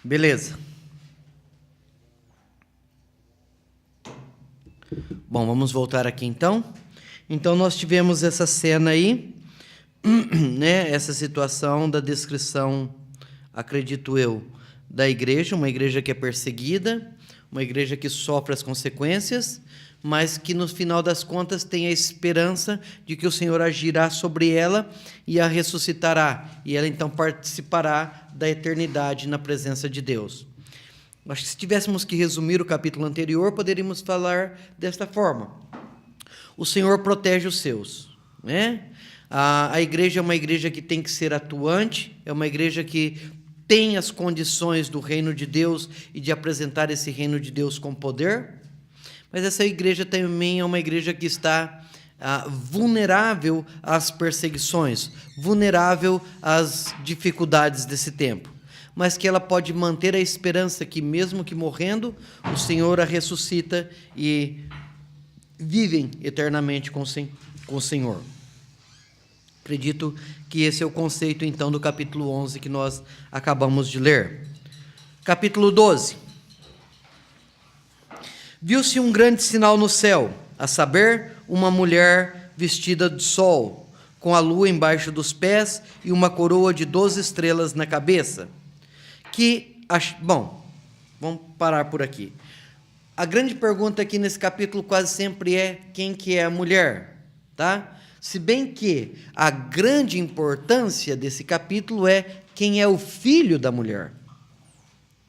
Beleza. Bom, vamos voltar aqui então. Então, nós tivemos essa cena aí, né? Essa situação da descrição, acredito eu, da igreja, uma igreja que é perseguida, uma igreja que sofre as consequências, mas que no final das contas tem a esperança de que o Senhor agirá sobre ela e a ressuscitará, e ela então participará da eternidade na presença de Deus. Acho que se tivéssemos que resumir o capítulo anterior, poderíamos falar desta forma: o Senhor protege os seus, né? A igreja é uma igreja que tem que ser atuante, é uma igreja que tem as condições do reino de Deus e de apresentar esse reino de Deus com poder, mas essa igreja também é uma igreja que está vulnerável às perseguições, vulnerável às dificuldades desse tempo, mas que ela pode manter a esperança que, mesmo que morrendo, o Senhor a ressuscita e vivem eternamente com o Senhor. Acredito que esse é o conceito, então, do capítulo 11 que nós acabamos de ler. Capítulo 12. Viu-se um grande sinal no céu, a saber, uma mulher vestida de sol, com a lua embaixo dos pés e uma coroa de 12 estrelas na cabeça. Bom, vamos parar por aqui. A grande pergunta aqui nesse capítulo quase sempre é: quem que é a mulher? Tá? Se bem que a grande importância desse capítulo é quem é o filho da mulher.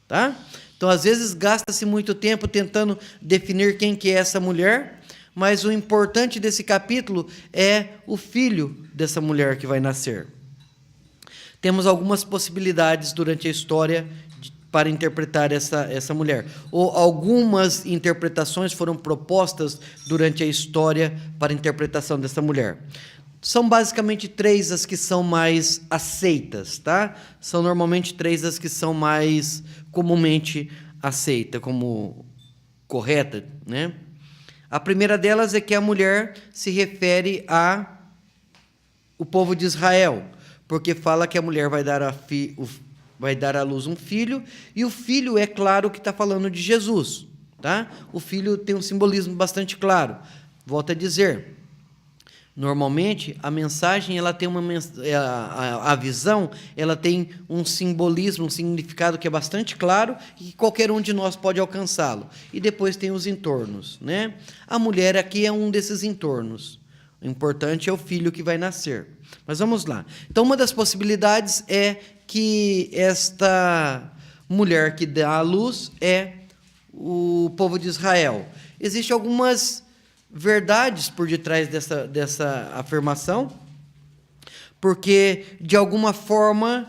Tá? Então, às vezes, gasta-se muito tempo tentando definir quem que é essa mulher, mas o importante desse capítulo é o filho dessa mulher que vai nascer. Temos algumas possibilidades durante a história para interpretar essa mulher. Ou algumas interpretações foram propostas durante a história para a interpretação dessa mulher. São basicamente 3 as que são mais aceitas, tá? São normalmente 3 as que são mais comumente aceitas como correta, né? A primeira delas é que a mulher se refere ao povo de Israel, porque fala que a mulher vai dar à luz um filho, e o filho, é claro que está falando de Jesus, tá? O filho tem um simbolismo bastante claro. Volto a dizer, normalmente a mensagem, ela tem a visão, ela tem um simbolismo, um significado que é bastante claro e que qualquer um de nós pode alcançá-lo. E depois tem os entornos, né? A mulher aqui é um desses entornos. O importante é o filho que vai nascer. Mas vamos lá. Então, uma das possibilidades é que esta mulher que dá à luz é o povo de Israel. Existem algumas verdades por detrás dessa afirmação, porque, de alguma forma,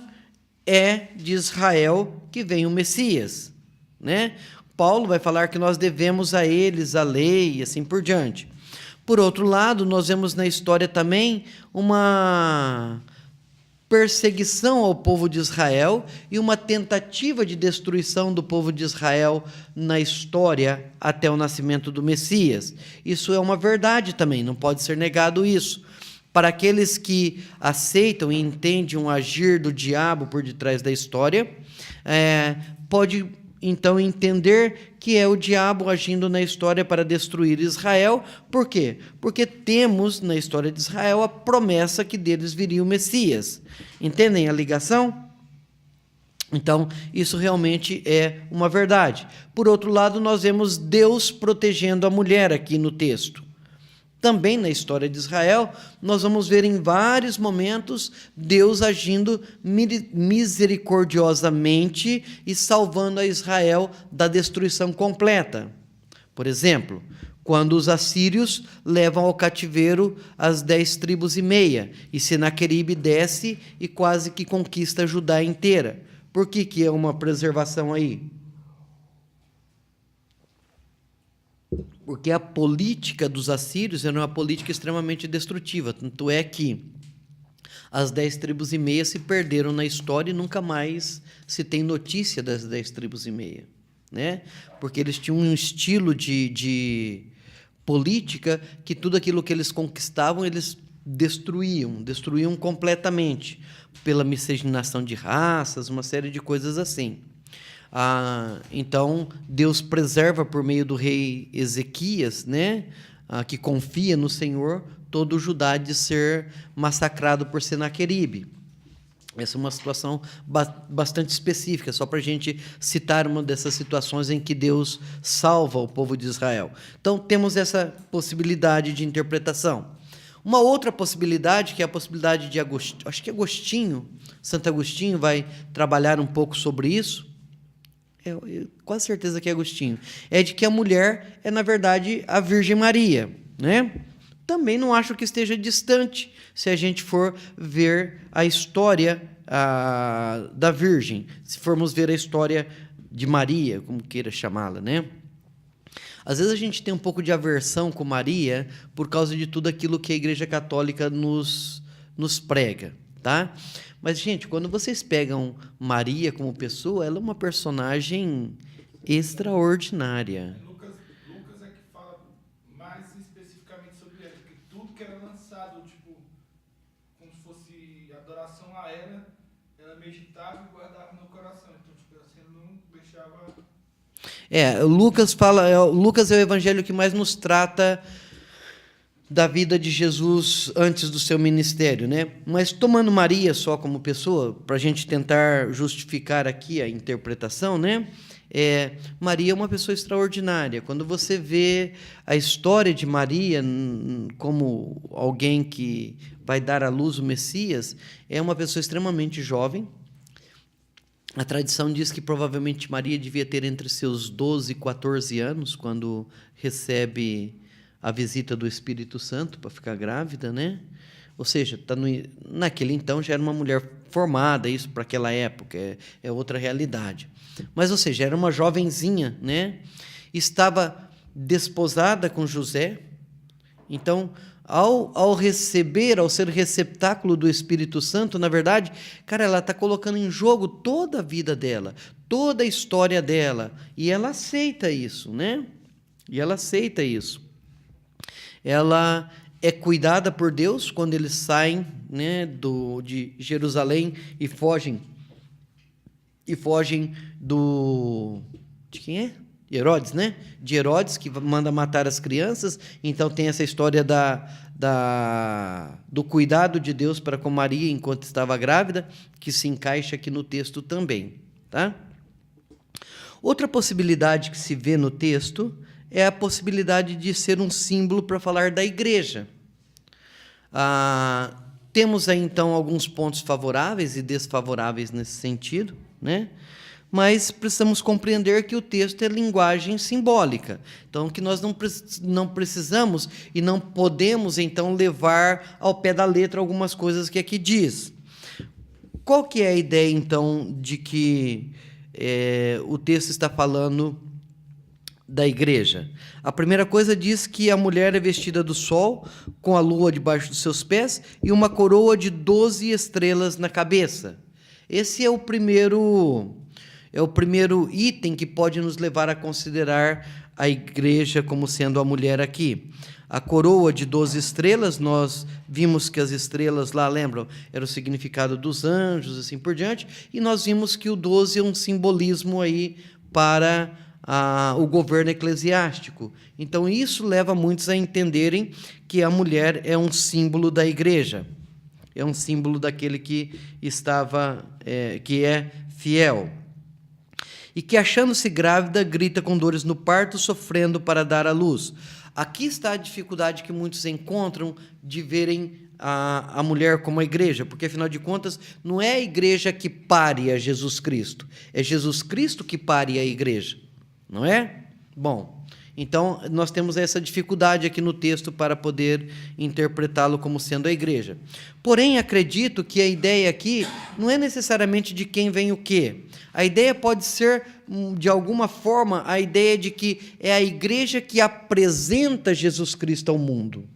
é de Israel que vem o Messias, né? Paulo vai falar que nós devemos a eles a lei e assim por diante. Por outro lado, nós vemos na história também uma perseguição ao povo de Israel e uma tentativa de destruição do povo de Israel na história até o nascimento do Messias. Isso é uma verdade também, não pode ser negado isso. Para aqueles que aceitam e entendem o agir do diabo por detrás da história, pode então entender que é o diabo agindo na história para destruir Israel. Por quê? Porque temos na história de Israel a promessa que deles viria o Messias. Entendem a ligação? Então, isso realmente é uma verdade. Por outro lado, nós vemos Deus protegendo a mulher aqui no texto. Também na história de Israel, nós vamos ver em vários momentos Deus agindo misericordiosamente e salvando a Israel da destruição completa. Por exemplo, quando os assírios levam ao cativeiro as 10 tribos e meia, e Senaqueribe desce e quase que conquista Judá inteira. Por que é uma preservação aí? Porque a política dos assírios era uma política extremamente destrutiva, tanto é que as 10 tribos e meia se perderam na história e nunca mais se tem notícia das 10 tribos e meia, né? Porque eles tinham um estilo de política que tudo aquilo que eles conquistavam, eles destruíam completamente, pela miscigenação de raças, uma série de coisas assim. Então, Deus preserva por meio do rei Ezequias, né, que confia no Senhor, todo o Judá de ser massacrado por Senaqueribe. Essa é uma situação bastante específica, só para a gente citar uma dessas situações em que Deus salva o povo de Israel. Então, temos essa possibilidade de interpretação. Uma outra possibilidade, que é a possibilidade de Agostinho, acho que Agostinho, Santo Agostinho vai trabalhar um pouco sobre isso, eu quase certeza que é Agostinho, é de que a mulher é, na verdade, a Virgem Maria, né? Também não acho que esteja distante, se a gente for ver a história da Virgem, se formos ver a história de Maria, como queira chamá-la, né? Às vezes a gente tem um pouco de aversão com Maria por causa de tudo aquilo que a Igreja Católica nos prega, tá? Mas, gente, quando vocês pegam Maria como pessoa, ela é uma personagem extraordinária. Lucas é que fala mais especificamente sobre ela, porque tudo que era lançado, tipo, como se fosse adoração a ela meditava e guardava no coração. Então, tipo, assim, não deixava... Lucas é o evangelho que mais nos trata da vida de Jesus antes do seu ministério, né? Mas tomando Maria só como pessoa, para a gente tentar justificar aqui a interpretação, né? Maria é uma pessoa extraordinária. Quando você vê a história de Maria como alguém que vai dar à luz o Messias, é uma pessoa extremamente jovem. A tradição diz que provavelmente Maria devia ter entre seus 12 e 14 anos, quando recebe a visita do Espírito Santo para ficar grávida, né? Ou seja, naquele então já era uma mulher formada, isso para aquela época, é outra realidade. Mas, ou seja, era uma jovenzinha, né? Estava desposada com José. Então, ao ser receptáculo do Espírito Santo, na verdade, cara, ela está colocando em jogo toda a vida dela, toda a história dela, e ela aceita isso, né? Ela é cuidada por Deus quando eles saem, né, de Jerusalém e fogem de quem é? Herodes, né? De Herodes, que manda matar as crianças. Então tem essa história do cuidado de Deus para com Maria enquanto estava grávida, que se encaixa aqui no texto também, tá? Outra possibilidade que se vê no texto é a possibilidade de ser um símbolo para falar da igreja. Temos aí, então, alguns pontos favoráveis e desfavoráveis nesse sentido, né? Mas precisamos compreender que o texto é linguagem simbólica. Então, que nós não precisamos e não podemos, então, levar ao pé da letra algumas coisas que aqui diz. Qual que é a ideia, então, de que o texto está falando da igreja? A primeira coisa diz que a mulher é vestida do sol, com a lua debaixo dos seus pés e uma coroa de 12 estrelas na cabeça. Esse é o primeiro item que pode nos levar a considerar a igreja como sendo a mulher aqui. A coroa de 12 estrelas, nós vimos que as estrelas lá, lembram, era o significado dos anjos, assim por diante, e nós vimos que o 12 é um simbolismo aí para o governo eclesiástico. Então, isso leva muitos a entenderem que a mulher é um símbolo da igreja, é um símbolo daquele que que é fiel. E que, achando-se grávida, grita com dores no parto, sofrendo para dar à luz. Aqui está a dificuldade que muitos encontram de verem a mulher como a igreja, porque, afinal de contas, não é a igreja que pare a Jesus Cristo, é Jesus Cristo que pare a igreja, não é? Bom, então, nós temos essa dificuldade aqui no texto para poder interpretá-lo como sendo a igreja. Porém, acredito que a ideia aqui não é necessariamente de quem vem o quê. A ideia pode ser, de alguma forma, a ideia de que é a igreja que apresenta Jesus Cristo ao mundo.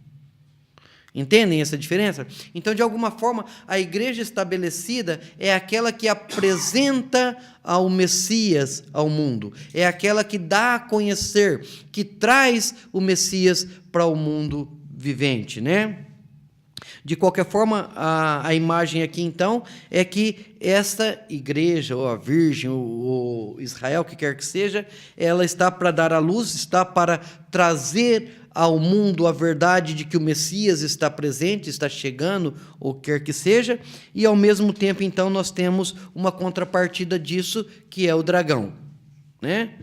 Entendem essa diferença? Então, de alguma forma, a igreja estabelecida é aquela que apresenta ao Messias ao mundo. É aquela que dá a conhecer, que traz o Messias para o mundo vivente, né? De qualquer forma, a imagem aqui, então, é que esta igreja, ou a Virgem, ou Israel, que quer que seja, ela está para dar à luz, está para trazer ao mundo a verdade de que o Messias está presente, está chegando, ou quer que seja, e ao mesmo tempo, então, nós temos uma contrapartida disso, que é o dragão, né?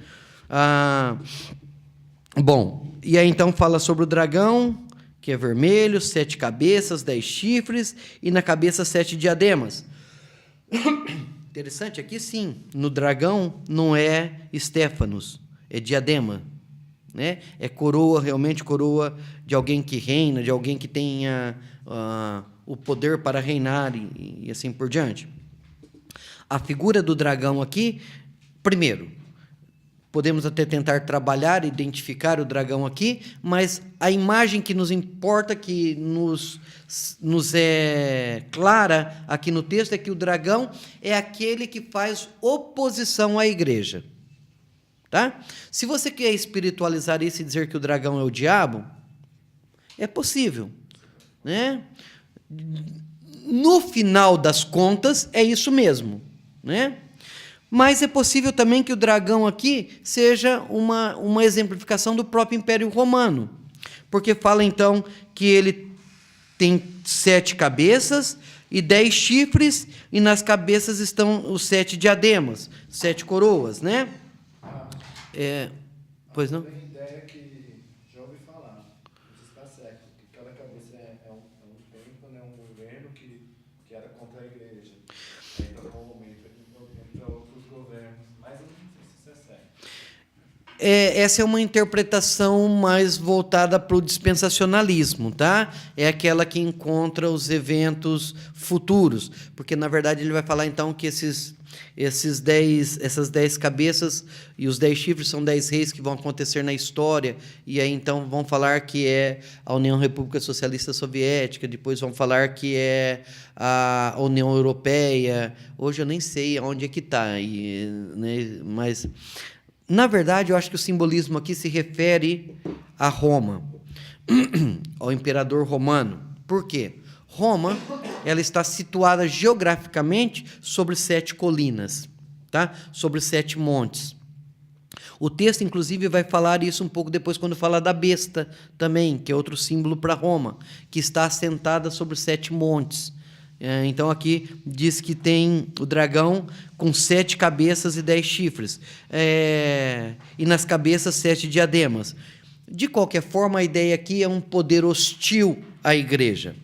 Bom, e aí então fala sobre o dragão, que é vermelho, 7 cabeças, 10 chifres, e na cabeça 7 diademas. Interessante, aqui sim, no dragão não é Estéfanos, é diadema, né? É coroa, realmente coroa de alguém que reina, de alguém que tenha o poder para reinar e assim por diante. A figura do dragão aqui, primeiro, podemos até tentar trabalhar, identificar o dragão aqui, mas a imagem que nos importa, que nos é clara aqui no texto, é que o dragão é aquele que faz oposição à igreja. Tá? Se você quer espiritualizar isso e dizer que o dragão é o diabo, é possível, né? No final das contas, é isso mesmo, né? Mas é possível também que o dragão aqui seja uma exemplificação do próprio Império Romano, porque fala então que ele tem 7 cabeças e 10 chifres, e nas cabeças estão os 7 diademas, 7 coroas, né? Pois não? Tem ideia que já ouvi falar, isso está certo, que cada cabeça é um tempo, né, um governo que era contra a igreja. Então, no momento, entra outros governos, mas eu não sei se isso é certo. Essa é uma interpretação mais voltada para o dispensacionalismo, tá? É aquela que encontra os eventos futuros, porque, na verdade, ele vai falar, então, que essas 10 cabeças e os 10 chifres são 10 reis que vão acontecer na história, e aí, então, vão falar que é a União República Socialista Soviética, depois vão falar que é a União Europeia. Hoje eu nem sei onde é que está, né, mas... Na verdade, eu acho que o simbolismo aqui se refere a Roma, ao imperador romano. Por quê? Roma, ela está situada geograficamente sobre 7 colinas, tá? Sobre 7 montes. O texto, inclusive, vai falar isso um pouco depois, quando fala da besta também, que é outro símbolo para Roma, que está assentada sobre 7 montes. Então, aqui diz que tem o dragão com 7 cabeças e 10 chifres. E nas cabeças 7 diademas. De qualquer forma, a ideia aqui é um poder hostil à igreja.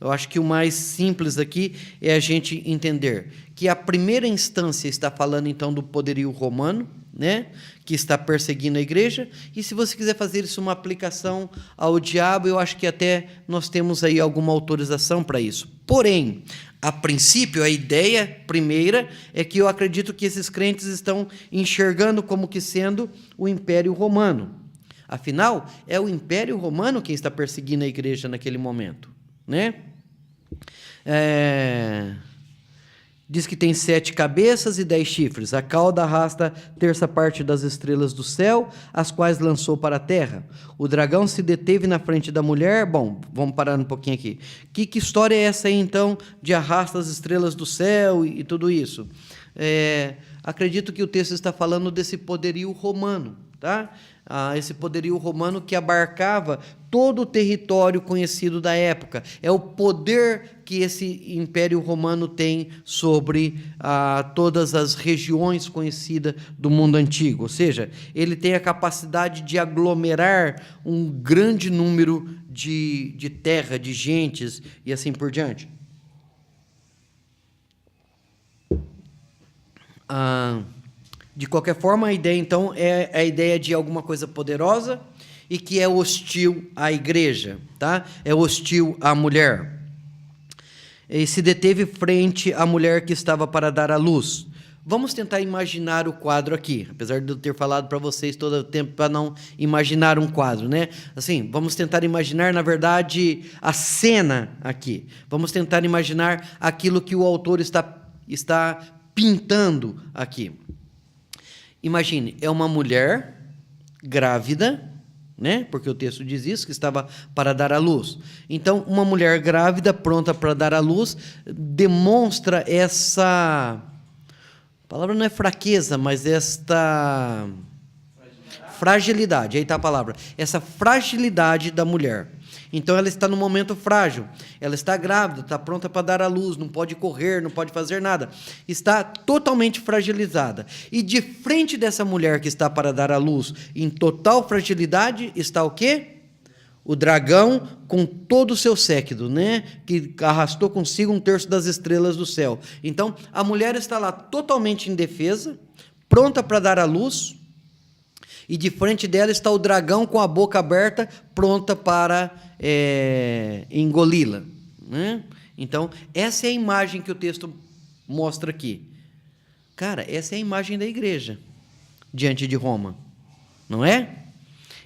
Eu acho que o mais simples aqui é a gente entender que a primeira instância está falando, então, do poderio romano, né, que está perseguindo a igreja, e se você quiser fazer isso uma aplicação ao diabo, eu acho que até nós temos aí alguma autorização para isso. Porém, a princípio, a ideia primeira é que eu acredito que esses crentes estão enxergando como que sendo o Império Romano. Afinal, é o Império Romano quem está perseguindo a igreja naquele momento, né? Diz que tem 7 cabeças e 10 chifres. A cauda arrasta a terça parte das estrelas do céu, as quais lançou para a terra. O dragão se deteve na frente da mulher. Bom, vamos parar um pouquinho aqui. Que história é essa aí, então, de arrasta as estrelas do céu e tudo isso? Acredito que o texto está falando desse poderio romano, tá? Esse poderio romano que abarcava todo o território conhecido da época. É o poder que esse Império Romano tem sobre todas as regiões conhecidas do mundo antigo. Ou seja, ele tem a capacidade de aglomerar um grande número de terra, de gentes e assim por diante. De qualquer forma, a ideia, então, é a ideia de alguma coisa poderosa e que é hostil à igreja, tá? É hostil à mulher. E se deteve frente à mulher que estava para dar à luz. Vamos tentar imaginar o quadro aqui, apesar de eu ter falado para vocês todo o tempo para não imaginar um quadro, né? Assim, vamos tentar imaginar, na verdade, a cena aqui. Vamos tentar imaginar aquilo que o autor está pintando aqui. Imagine, é uma mulher grávida, né? Porque o texto diz isso, que estava para dar à luz. Então, uma mulher grávida, pronta para dar à luz, demonstra essa... A palavra não é fraqueza, mas esta... fragilidade, aí está a palavra. Essa fragilidade da mulher. Então, ela está no momento frágil. Ela está grávida, está pronta para dar à luz, não pode correr, não pode fazer nada. Está totalmente fragilizada. E de frente dessa mulher que está para dar à luz, em total fragilidade, está o quê? O dragão com todo o seu séquito, né? Que arrastou consigo 1/3 das estrelas do céu. Então, a mulher está lá totalmente indefesa, pronta para dar à luz, e de frente dela está o dragão com a boca aberta, pronta para engoli-la, né? Então, essa é a imagem que o texto mostra aqui. Cara, essa é a imagem da igreja diante de Roma, não é?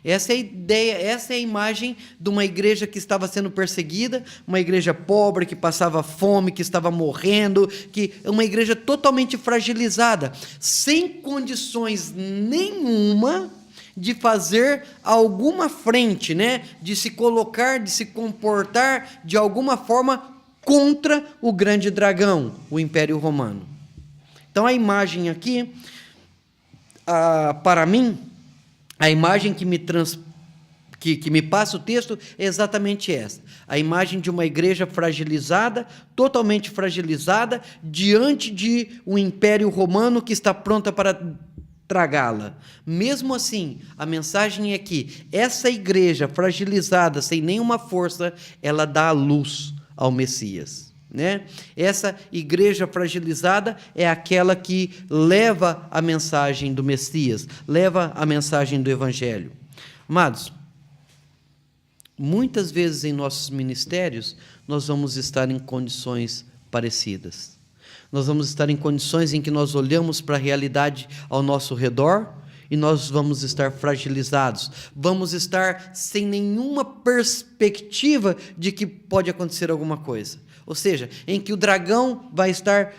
Essa é a ideia, essa é a imagem de uma igreja que estava sendo perseguida, uma igreja pobre, que passava fome, que estava morrendo, que é uma igreja totalmente fragilizada, sem condições nenhuma de fazer alguma frente, né? De se colocar, de se comportar de alguma forma contra o grande dragão, o Império Romano. Então, a imagem aqui, para mim, a imagem que me passa o texto é exatamente essa. A imagem de uma igreja fragilizada, totalmente fragilizada, diante de um Império Romano que está pronta para tragá-la. Mesmo assim, a mensagem é que essa igreja fragilizada, sem nenhuma força, ela dá a luz ao Messias, né? Essa igreja fragilizada é aquela que leva a mensagem do Messias, leva a mensagem do Evangelho. Amados, muitas vezes em nossos ministérios, nós vamos estar em condições parecidas. Nós vamos estar em condições em que nós olhamos para a realidade ao nosso redor e nós vamos estar fragilizados. Vamos estar sem nenhuma perspectiva de que pode acontecer alguma coisa. Ou seja, em que o dragão vai estar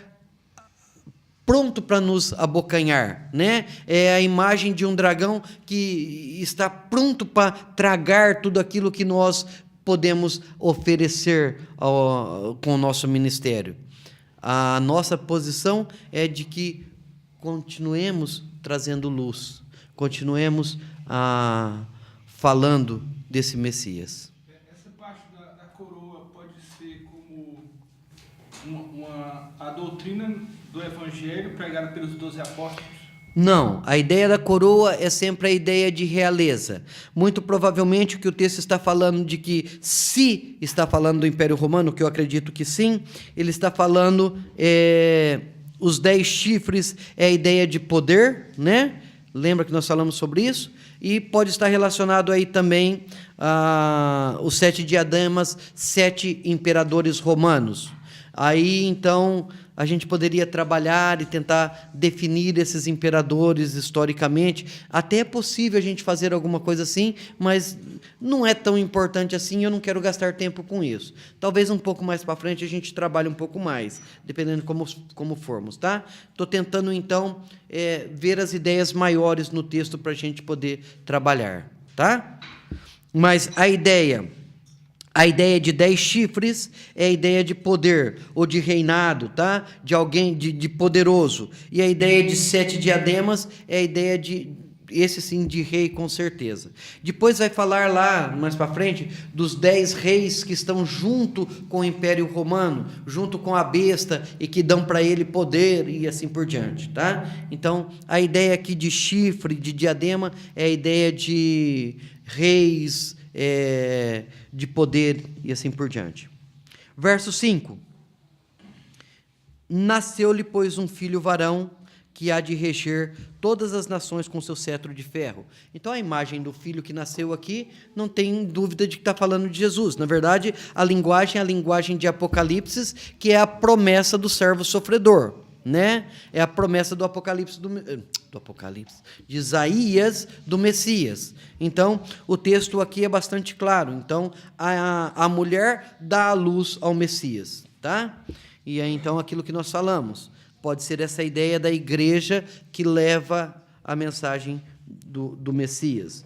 pronto para nos abocanhar, né? É a imagem de um dragão que está pronto para tragar tudo aquilo que nós podemos oferecer com o nosso ministério. A nossa posição é de que continuemos trazendo luz, continuemos falando desse Messias. Essa parte da coroa pode ser como a doutrina do Evangelho pregada pelos 12 apóstolos? Não, a ideia da coroa é sempre a ideia de realeza. Muito provavelmente o que o texto está falando de que, se está falando do Império Romano, que eu acredito que sim, ele está falando, os 10 chifres é a ideia de poder, né? Lembra que nós falamos sobre isso? E pode estar relacionado aí também os 7 diademas, 7 imperadores romanos. Aí, então, a gente poderia trabalhar e tentar definir esses imperadores historicamente. Até é possível a gente fazer alguma coisa assim, mas não é tão importante assim, eu não quero gastar tempo com isso. Talvez um pouco mais para frente a gente trabalhe um pouco mais, dependendo de como formos, tá? Estou tentando, então, ver as ideias maiores no texto para a gente poder trabalhar, tá? Mas a ideia de 10 chifres é a ideia de poder, ou de reinado, tá? De alguém, de poderoso. E a ideia de 7 diademas é a ideia esse sim, de rei, com certeza. Depois vai falar lá, mais para frente, dos 10 reis que estão junto com o Império Romano, junto com a besta, e que dão para ele poder, e assim por diante, tá? Então, a ideia aqui de chifre, de diadema, é a ideia de reis, de poder e assim por diante. Verso 5. Nasceu-lhe, pois, um filho varão, que há de reger todas as nações com seu cetro de ferro. Então, a imagem do filho que nasceu aqui, não tem dúvida de que está falando de Jesus. Na verdade, a linguagem é a linguagem de Apocalipse, que é a promessa do servo sofredor, né? É a promessa do Apocalipse, de Isaías, do Messias. Então, o texto aqui é bastante claro. Então, a mulher dá a luz ao Messias, tá? E é então aquilo que nós falamos. Pode ser essa ideia da igreja que leva a mensagem do Messias.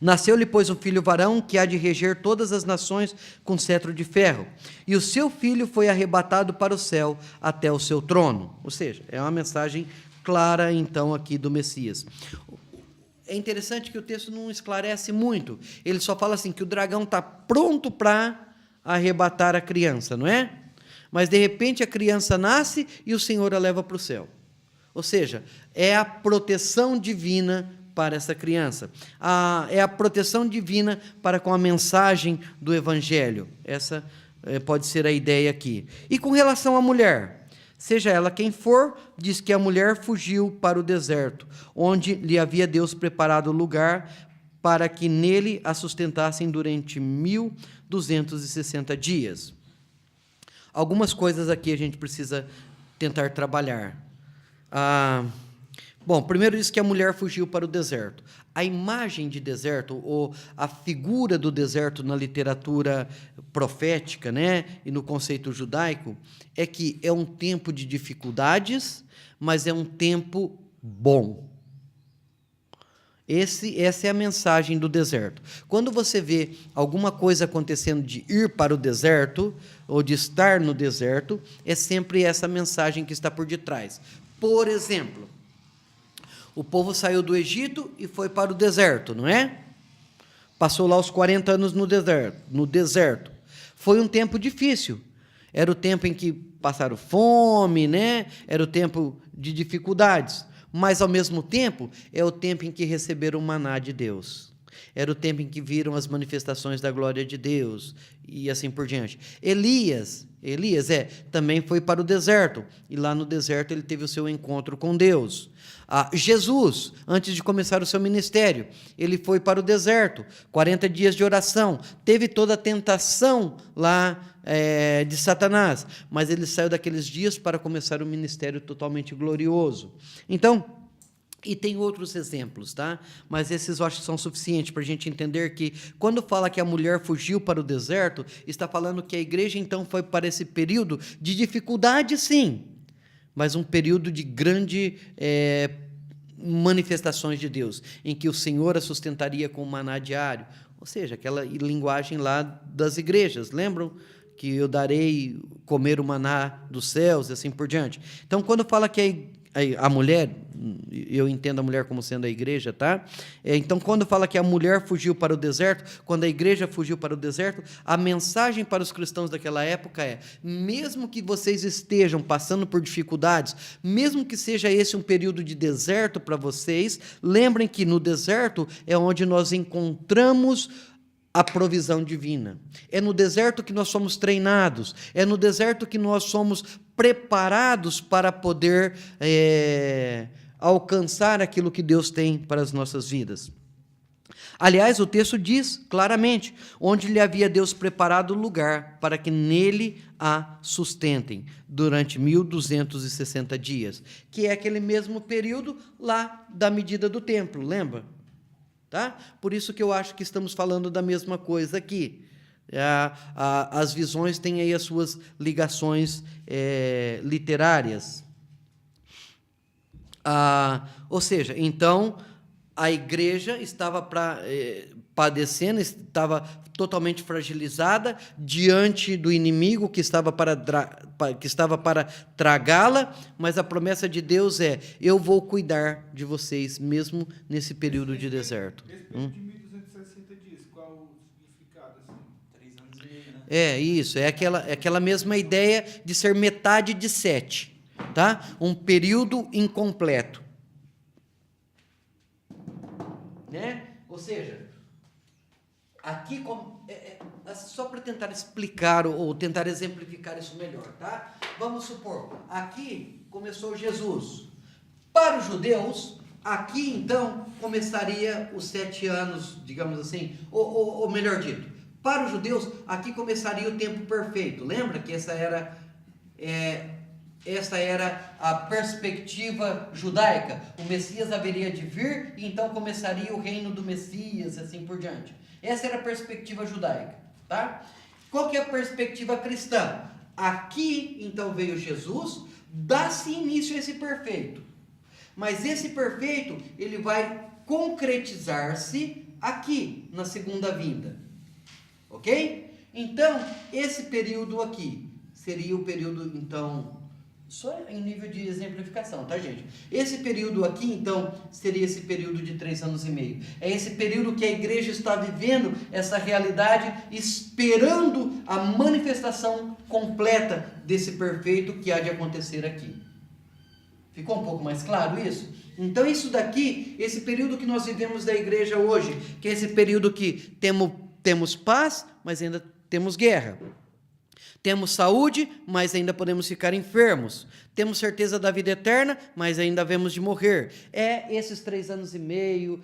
Nasceu-lhe, pois, um filho varão, que há de reger todas as nações com cetro de ferro. E o seu filho foi arrebatado para o céu, até o seu trono. Ou seja, é uma mensagem clara, então, aqui do Messias. É interessante que o texto não esclarece muito. Ele só fala assim, que o dragão está pronto para arrebatar a criança, não é? Mas, de repente, a criança nasce e o Senhor a leva para o céu. Ou seja, é a proteção divina para essa criança. É a proteção divina para com a mensagem do Evangelho. Essa pode ser a ideia aqui. E com relação à mulher, seja ela quem for, diz que a mulher fugiu para o deserto, onde lhe havia Deus preparado lugar para que nele a sustentassem durante 1260 dias. Algumas coisas aqui a gente precisa tentar trabalhar. Bom, primeiro diz que a mulher fugiu para o deserto. A imagem de deserto, ou a figura do deserto na literatura profética, né, e no conceito judaico, é que é um tempo de dificuldades, mas é um tempo bom. Essa é a mensagem do deserto. Quando você vê alguma coisa acontecendo de ir para o deserto, ou de estar no deserto, é sempre essa mensagem que está por detrás. Por exemplo, o povo saiu do Egito e foi para o deserto, não é? Passou lá os 40 anos no deserto. Foi um tempo difícil. Era o tempo em que passaram fome, né? Era o tempo de dificuldades. Mas, ao mesmo tempo, é o tempo em que receberam o maná de Deus. Era o tempo em que viram as manifestações da glória de Deus, e assim por diante. Elias também foi para o deserto, e lá no deserto ele teve o seu encontro com Deus. Jesus, antes de começar o seu ministério, ele foi para o deserto, 40 dias de oração, teve toda a tentação lá de Satanás, mas ele saiu daqueles dias para começar um ministério totalmente glorioso. Então, e tem outros exemplos, tá? Mas esses eu acho que são suficientes para a gente entender que, quando fala que a mulher fugiu para o deserto, está falando que a igreja, então, foi para esse período de dificuldade, sim, mas um período de grande manifestações de Deus, em que o Senhor a sustentaria com o maná diário, ou seja, aquela linguagem lá das igrejas, lembram? Que eu darei comer o maná dos céus e assim por diante. Então, quando fala que a mulher, eu entendo a mulher como sendo a igreja, tá? Então, quando fala que a mulher fugiu para o deserto, quando a igreja fugiu para o deserto, a mensagem para os cristãos daquela época é: mesmo que vocês estejam passando por dificuldades, mesmo que seja esse um período de deserto para vocês, lembrem que no deserto é onde nós encontramos a provisão divina. É no deserto que nós somos treinados, é no deserto que nós somos preparados para poder alcançar aquilo que Deus tem para as nossas vidas. Aliás, o texto diz claramente, onde lhe havia Deus preparado lugar para que nele a sustentem durante 1260 dias, que é aquele mesmo período lá da medida do templo, lembra? Tá? Por isso que eu acho que estamos falando da mesma coisa aqui. As visões têm aí as suas ligações literárias. Ou seja, então, a igreja estava padecendo, estava totalmente fragilizada diante do inimigo que estava para tragá-la, mas a promessa de Deus é: eu vou cuidar de vocês, mesmo nesse período de deserto. Esse período de 1260 dias, qual o significado? Assim? 3 anos e meio, né? É isso, é aquela mesma ideia de ser metade de 7, tá? Um período incompleto. Né? Ou seja, aqui, só para tentar explicar ou tentar exemplificar isso melhor, tá? Vamos supor, aqui começou Jesus. Para os judeus, aqui então começaria os 7 anos, digamos assim, ou melhor dito, para os judeus, aqui começaria o tempo perfeito. Lembra que essa era a perspectiva judaica. O Messias haveria de vir e então começaria o reino do Messias, assim por diante. Essa era a perspectiva judaica, tá? Qual que é a perspectiva cristã? Aqui, então, veio Jesus, dá-se início a esse perfeito. Mas esse perfeito, ele vai concretizar-se aqui, na segunda vinda. Ok? Então, esse período aqui seria o período, então, só em nível de exemplificação, tá, gente? Esse período aqui, então, seria esse período de 3 anos e meio. É esse período que a igreja está vivendo essa realidade, esperando a manifestação completa desse perfeito que há de acontecer aqui. Ficou um pouco mais claro isso? Então, isso daqui, esse período que nós vivemos da igreja hoje, que é esse período que temos paz, mas ainda temos guerra. Temos saúde, mas ainda podemos ficar enfermos. Temos certeza da vida eterna, mas ainda havemos de morrer. É esses 3 anos e meio,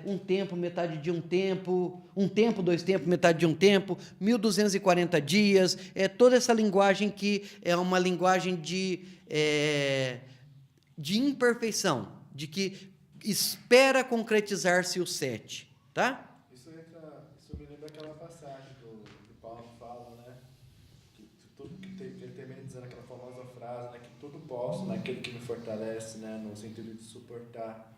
um tempo, metade de um tempo, 2 tempos, metade de um tempo, 1240 dias, toda essa linguagem que é uma linguagem de imperfeição, de que espera concretizar-se o 7, tá? Isso me lembra aquela passagem do Paulo que fala, né? Que tudo que ele termina dizendo aquela famosa frase, né? Que tudo posso naquele que me fortalece, né? No sentido de suportar,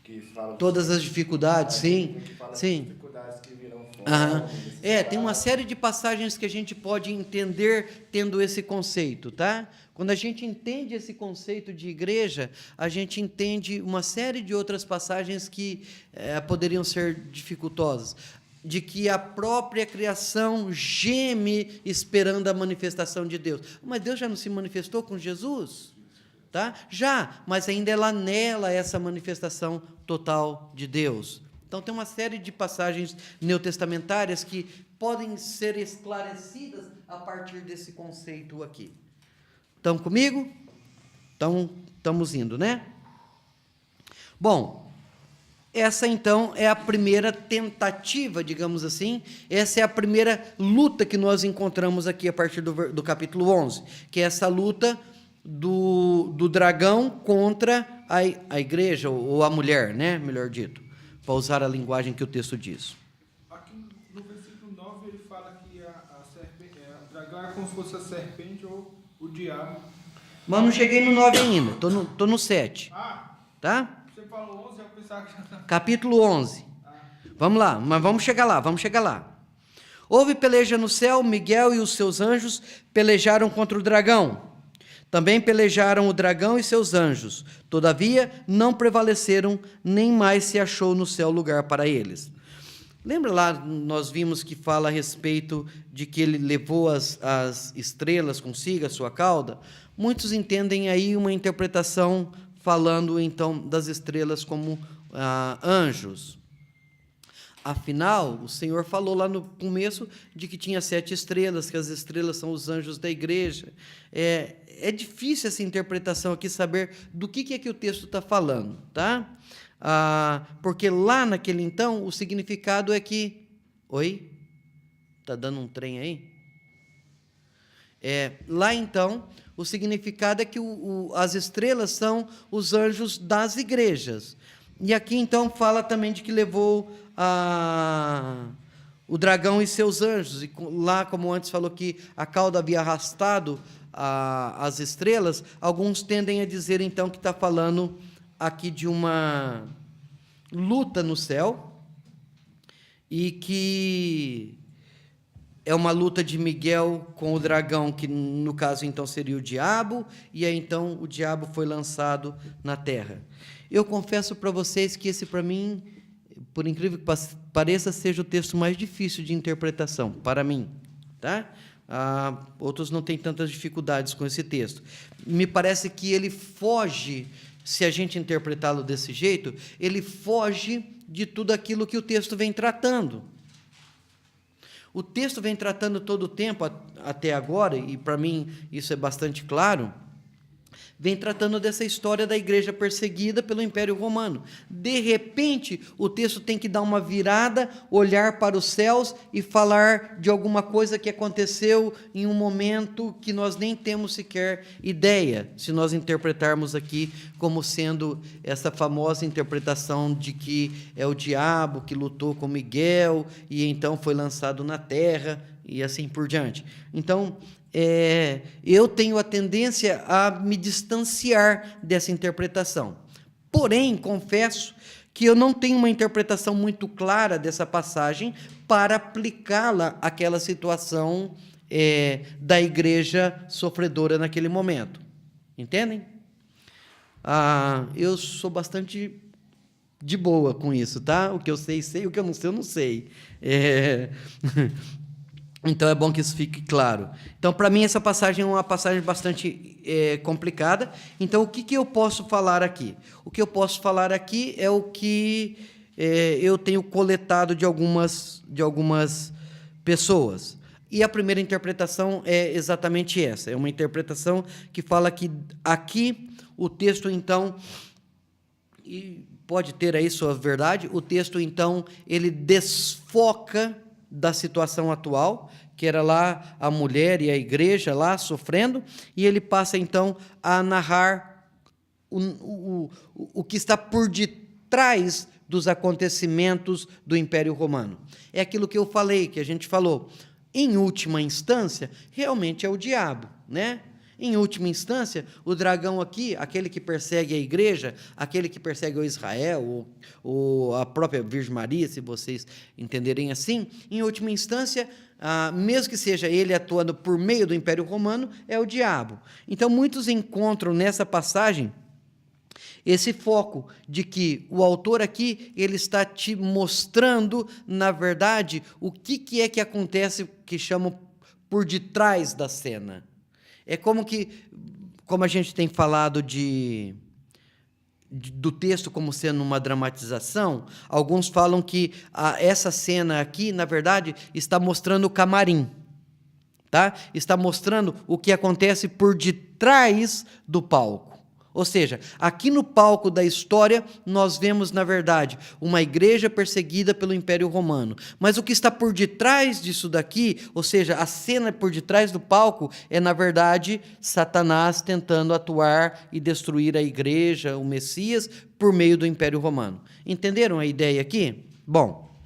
que fala todas as dificuldades, sim, que fala sim. das dificuldades que virão fome, Tem uma série de passagens que a gente pode entender tendo esse conceito, tá? Quando a gente entende esse conceito de igreja, a gente entende uma série de outras passagens que poderiam ser dificultosas, de que a própria criação geme esperando a manifestação de Deus. Mas Deus já não se manifestou com Jesus? Tá? Já, mas ainda anela essa manifestação total de Deus. Então, tem uma série de passagens neotestamentárias que podem ser esclarecidas a partir desse conceito aqui. Estão comigo? Então, estamos indo, né? Bom, essa então é a primeira tentativa, digamos assim, essa é a primeira luta que nós encontramos aqui a partir do capítulo 11, que é essa luta do dragão contra a igreja, ou a mulher, né? Melhor dito, para usar a linguagem que o texto diz. Aqui no versículo 9 ele fala que o dragão é como se fosse a serpente ou o diabo. Mas não cheguei no 9 ainda, tô no 7. Tá? Você falou 11, eu pensava que já estava... Capítulo 11. Vamos lá, mas vamos chegar lá. Houve peleja no céu, Miguel e os seus anjos pelejaram contra o dragão. Também pelejaram o dragão e seus anjos. Todavia, não prevaleceram, nem mais se achou no céu lugar para eles. Lembra lá, nós vimos que fala a respeito de que ele levou as estrelas consigo, a sua cauda? Muitos entendem aí uma interpretação falando, então, das estrelas como anjos. Afinal, o Senhor falou lá no começo de que tinha 7 estrelas, que as estrelas são os anjos da igreja. É difícil essa interpretação aqui, saber do que é que o texto está falando, tá? Porque lá naquele então, o significado é que... Oi? Está dando um trem aí? Lá então, o significado é que as estrelas são os anjos das igrejas. E aqui então fala também de que levou o dragão e seus anjos. E lá, como antes falou que a cauda havia arrastado as estrelas, alguns tendem a dizer então que está falando aqui de uma luta no céu, e que é uma luta de Miguel com o dragão, que no caso então seria o diabo, e aí então o diabo foi lançado na terra. Eu confesso para vocês que esse, para mim, por incrível que pareça, seja o texto mais difícil de interpretação, para mim, tá? Outros não têm tantas dificuldades com esse texto. Me parece que ele foge, se a gente interpretá-lo desse jeito, ele foge de tudo aquilo que o texto vem tratando. O texto vem tratando todo o tempo, até agora, e para mim isso é bastante claro, vem tratando dessa história da igreja perseguida pelo Império Romano. De repente, o texto tem que dar uma virada, olhar para os céus e falar de alguma coisa que aconteceu em um momento que nós nem temos sequer ideia, se nós interpretarmos aqui como sendo essa famosa interpretação de que é o diabo que lutou com Miguel e então foi lançado na terra e assim por diante. Então, eu tenho a tendência a me distanciar dessa interpretação. Porém, confesso que eu não tenho uma interpretação muito clara dessa passagem para aplicá-la àquela situação da igreja sofredora naquele momento. Entendem? Eu sou bastante de boa com isso, tá? O que eu sei, sei. O que eu não sei. Então, é bom que isso fique claro. Então, para mim, essa passagem é uma passagem bastante complicada. Então, o que eu posso falar aqui? O que eu posso falar aqui é o que eu tenho coletado de algumas pessoas. E a primeira interpretação é exatamente essa. É uma interpretação que fala que aqui o texto, então, e pode ter aí sua verdade, o texto, então, ele desfoca da situação atual, que era lá a mulher e a igreja lá sofrendo, e ele passa, então, a narrar o que está por detrás dos acontecimentos do Império Romano. É aquilo que eu falei, que a gente falou. Em última instância, realmente é o diabo, né? Em última instância, o dragão aqui, aquele que persegue a igreja, aquele que persegue o Israel, ou a própria Virgem Maria, se vocês entenderem assim, em última instância, mesmo que seja ele atuando por meio do Império Romano, é o diabo. Então, muitos encontram nessa passagem esse foco de que o autor aqui, ele está te mostrando, na verdade, o que é que acontece, que chamam por detrás da cena. É como a gente tem falado do texto como sendo uma dramatização, alguns falam que essa cena aqui, na verdade, está mostrando o camarim, tá? Está mostrando o que acontece por detrás do palco. Ou seja, aqui no palco da história, nós vemos, na verdade, uma igreja perseguida pelo Império Romano. Mas o que está por detrás disso daqui, ou seja, a cena por detrás do palco, é, na verdade, Satanás tentando atuar e destruir a igreja, o Messias, por meio do Império Romano. Entenderam a ideia aqui? Bom,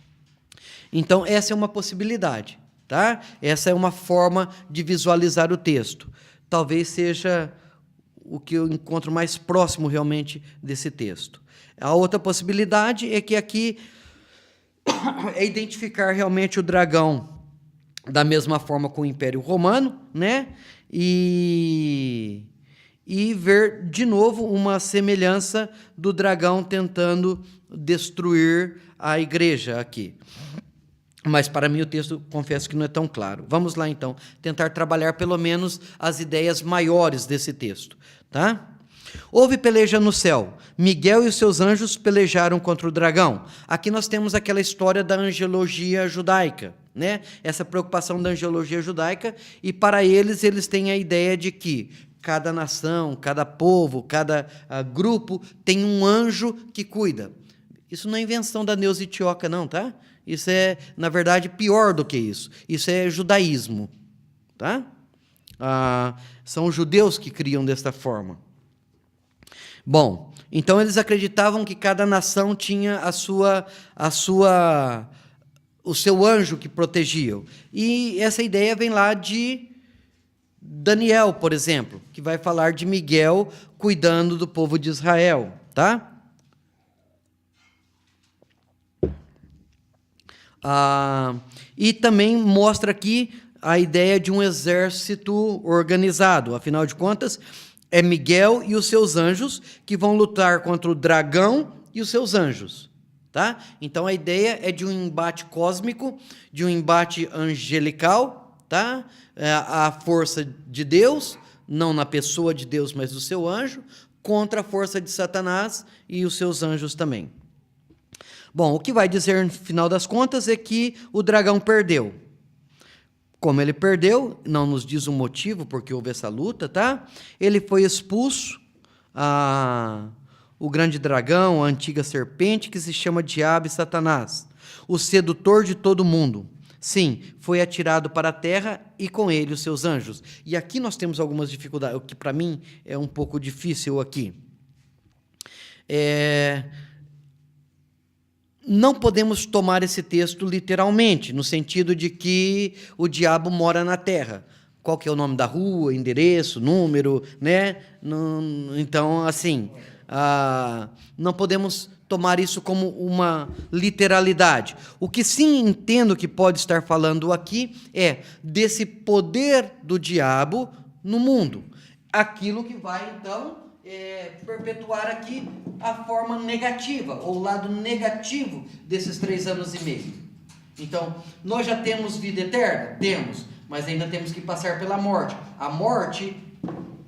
então essa é uma possibilidade, tá? Essa é uma forma de visualizar o texto. Talvez seja o que eu encontro mais próximo realmente desse texto. A outra possibilidade é que aqui é identificar realmente o dragão da mesma forma com o Império Romano, né? E ver de novo uma semelhança do dragão tentando destruir a igreja aqui. Mas, para mim, o texto, confesso que não é tão claro. Vamos lá, então, tentar trabalhar pelo menos as ideias maiores desse texto. Tá? Houve peleja no céu. Miguel e os seus anjos pelejaram contra o dragão. Aqui nós temos aquela história da angelologia judaica, né? Essa preocupação da angelologia judaica, e para eles têm a ideia de que cada nação, cada povo, cada grupo tem um anjo que cuida. Isso não é invenção da Neuza Itioca, não, tá? Isso é, na verdade, pior do que isso. Isso é judaísmo, tá? São os judeus que criam desta forma. Bom, então eles acreditavam que cada nação tinha o seu anjo que protegia. E essa ideia vem lá de Daniel, por exemplo, que vai falar de Miguel cuidando do povo de Israel, tá? E também mostra aqui a ideia de um exército organizado. Afinal de contas, é Miguel e os seus anjos que vão lutar contra o dragão e os seus anjos. Tá? Então, a ideia é de um embate cósmico, de um embate angelical, tá? A força de Deus, não na pessoa de Deus, mas do seu anjo, contra a força de Satanás e os seus anjos também. Bom, o que vai dizer no final das contas é que o dragão perdeu. Como ele perdeu, não nos diz o motivo porque houve essa luta, tá? Ele foi expulso, o grande dragão, a antiga serpente, que se chama Diabo e Satanás, o sedutor de todo mundo. Sim, foi atirado para a terra e com ele os seus anjos. E aqui nós temos algumas dificuldades, o que para mim é um pouco difícil aqui. Não podemos tomar esse texto literalmente, no sentido de que o diabo mora na terra. Qual que é o nome da rua, endereço, número, né? Então, assim, não podemos tomar isso como uma literalidade. O que sim entendo que pode estar falando aqui é desse poder do diabo no mundo. Aquilo que vai, então, perpetuar aqui a forma negativa, ou o lado negativo desses 3 anos e meio. Então, nós já temos vida eterna? Temos, mas ainda temos que passar pela morte. A morte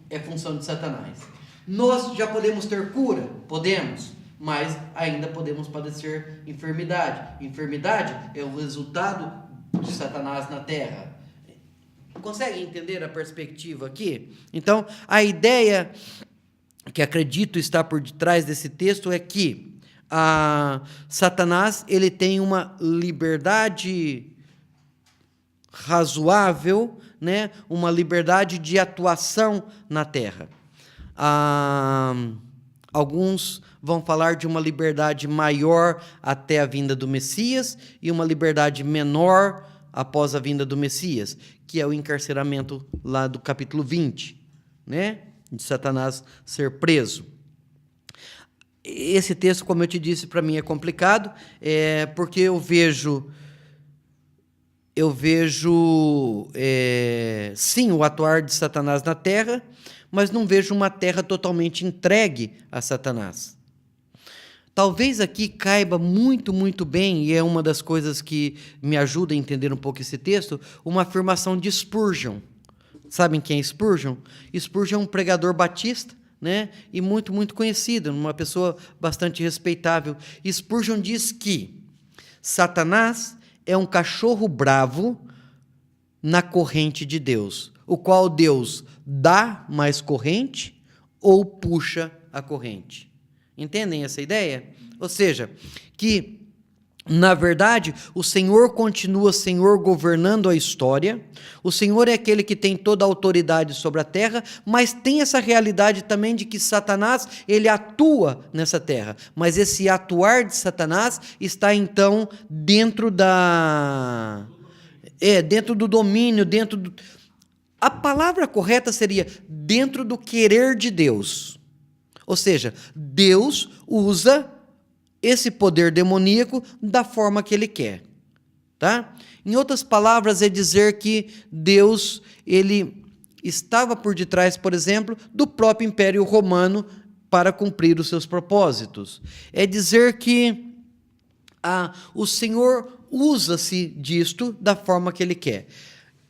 é função de Satanás. Nós já podemos ter cura? Podemos, mas ainda podemos padecer enfermidade. Enfermidade é o resultado de Satanás na terra. Consegue entender a perspectiva aqui? Então, a ideia que acredito estar por detrás desse texto é que Satanás ele tem uma liberdade razoável, né? Uma liberdade de atuação na terra. Alguns vão falar de uma liberdade maior até a vinda do Messias e uma liberdade menor após a vinda do Messias, que é o encarceramento lá do capítulo 20, né? De Satanás ser preso. Esse texto, como eu te disse, para mim é complicado, porque eu vejo sim o atuar de Satanás na terra, mas não vejo uma terra totalmente entregue a Satanás. Talvez aqui caiba muito, muito bem, e é uma das coisas que me ajuda a entender um pouco esse texto, uma afirmação de Spurgeon. Sabem quem é Spurgeon? Spurgeon é um pregador batista, né? E muito, muito conhecido, uma pessoa bastante respeitável. Spurgeon diz que Satanás é um cachorro bravo na corrente de Deus, o qual Deus dá mais corrente ou puxa a corrente. Entendem essa ideia? Ou seja, que na verdade, o Senhor continua Senhor governando a história, o Senhor é aquele que tem toda a autoridade sobre a terra, mas tem essa realidade também de que Satanás, ele atua nessa terra, mas esse atuar de Satanás está então dentro dentro do domínio, a palavra correta seria dentro do querer de Deus, ou seja, Deus usa esse poder demoníaco da forma que ele quer, tá? Em outras palavras, é dizer que Deus, ele estava por detrás, por exemplo, do próprio Império Romano para cumprir os seus propósitos. É dizer que o Senhor usa-se disto da forma que ele quer.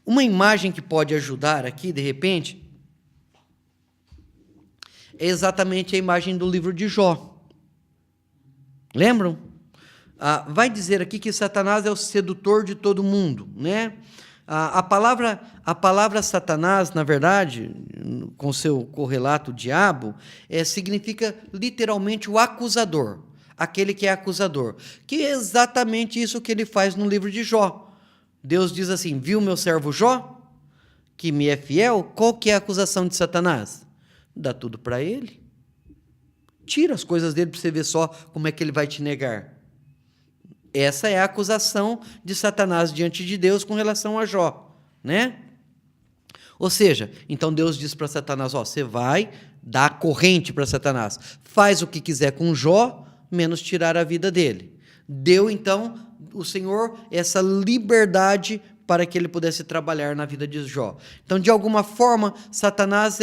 Uma imagem que pode ajudar aqui, de repente, é exatamente a imagem do livro de Jó. Lembram? Vai dizer aqui que Satanás é o sedutor de todo mundo, né? A palavra Satanás, na verdade, com seu correlato diabo, significa literalmente o acusador, aquele que é acusador, que é exatamente isso que ele faz no livro de Jó. Deus diz assim: viu meu servo Jó, que me é fiel? Qual que é a acusação de Satanás? Dá tudo para ele. Tira as coisas dele para você ver só como é que ele vai te negar. Essa é a acusação de Satanás diante de Deus com relação a Jó, né? Ou seja, então Deus diz para Satanás: você vai dar corrente para Satanás, faz o que quiser com Jó, menos tirar a vida dele. Deu então o Senhor essa liberdade para que ele pudesse trabalhar na vida de Jó. Então, de alguma forma, Satanás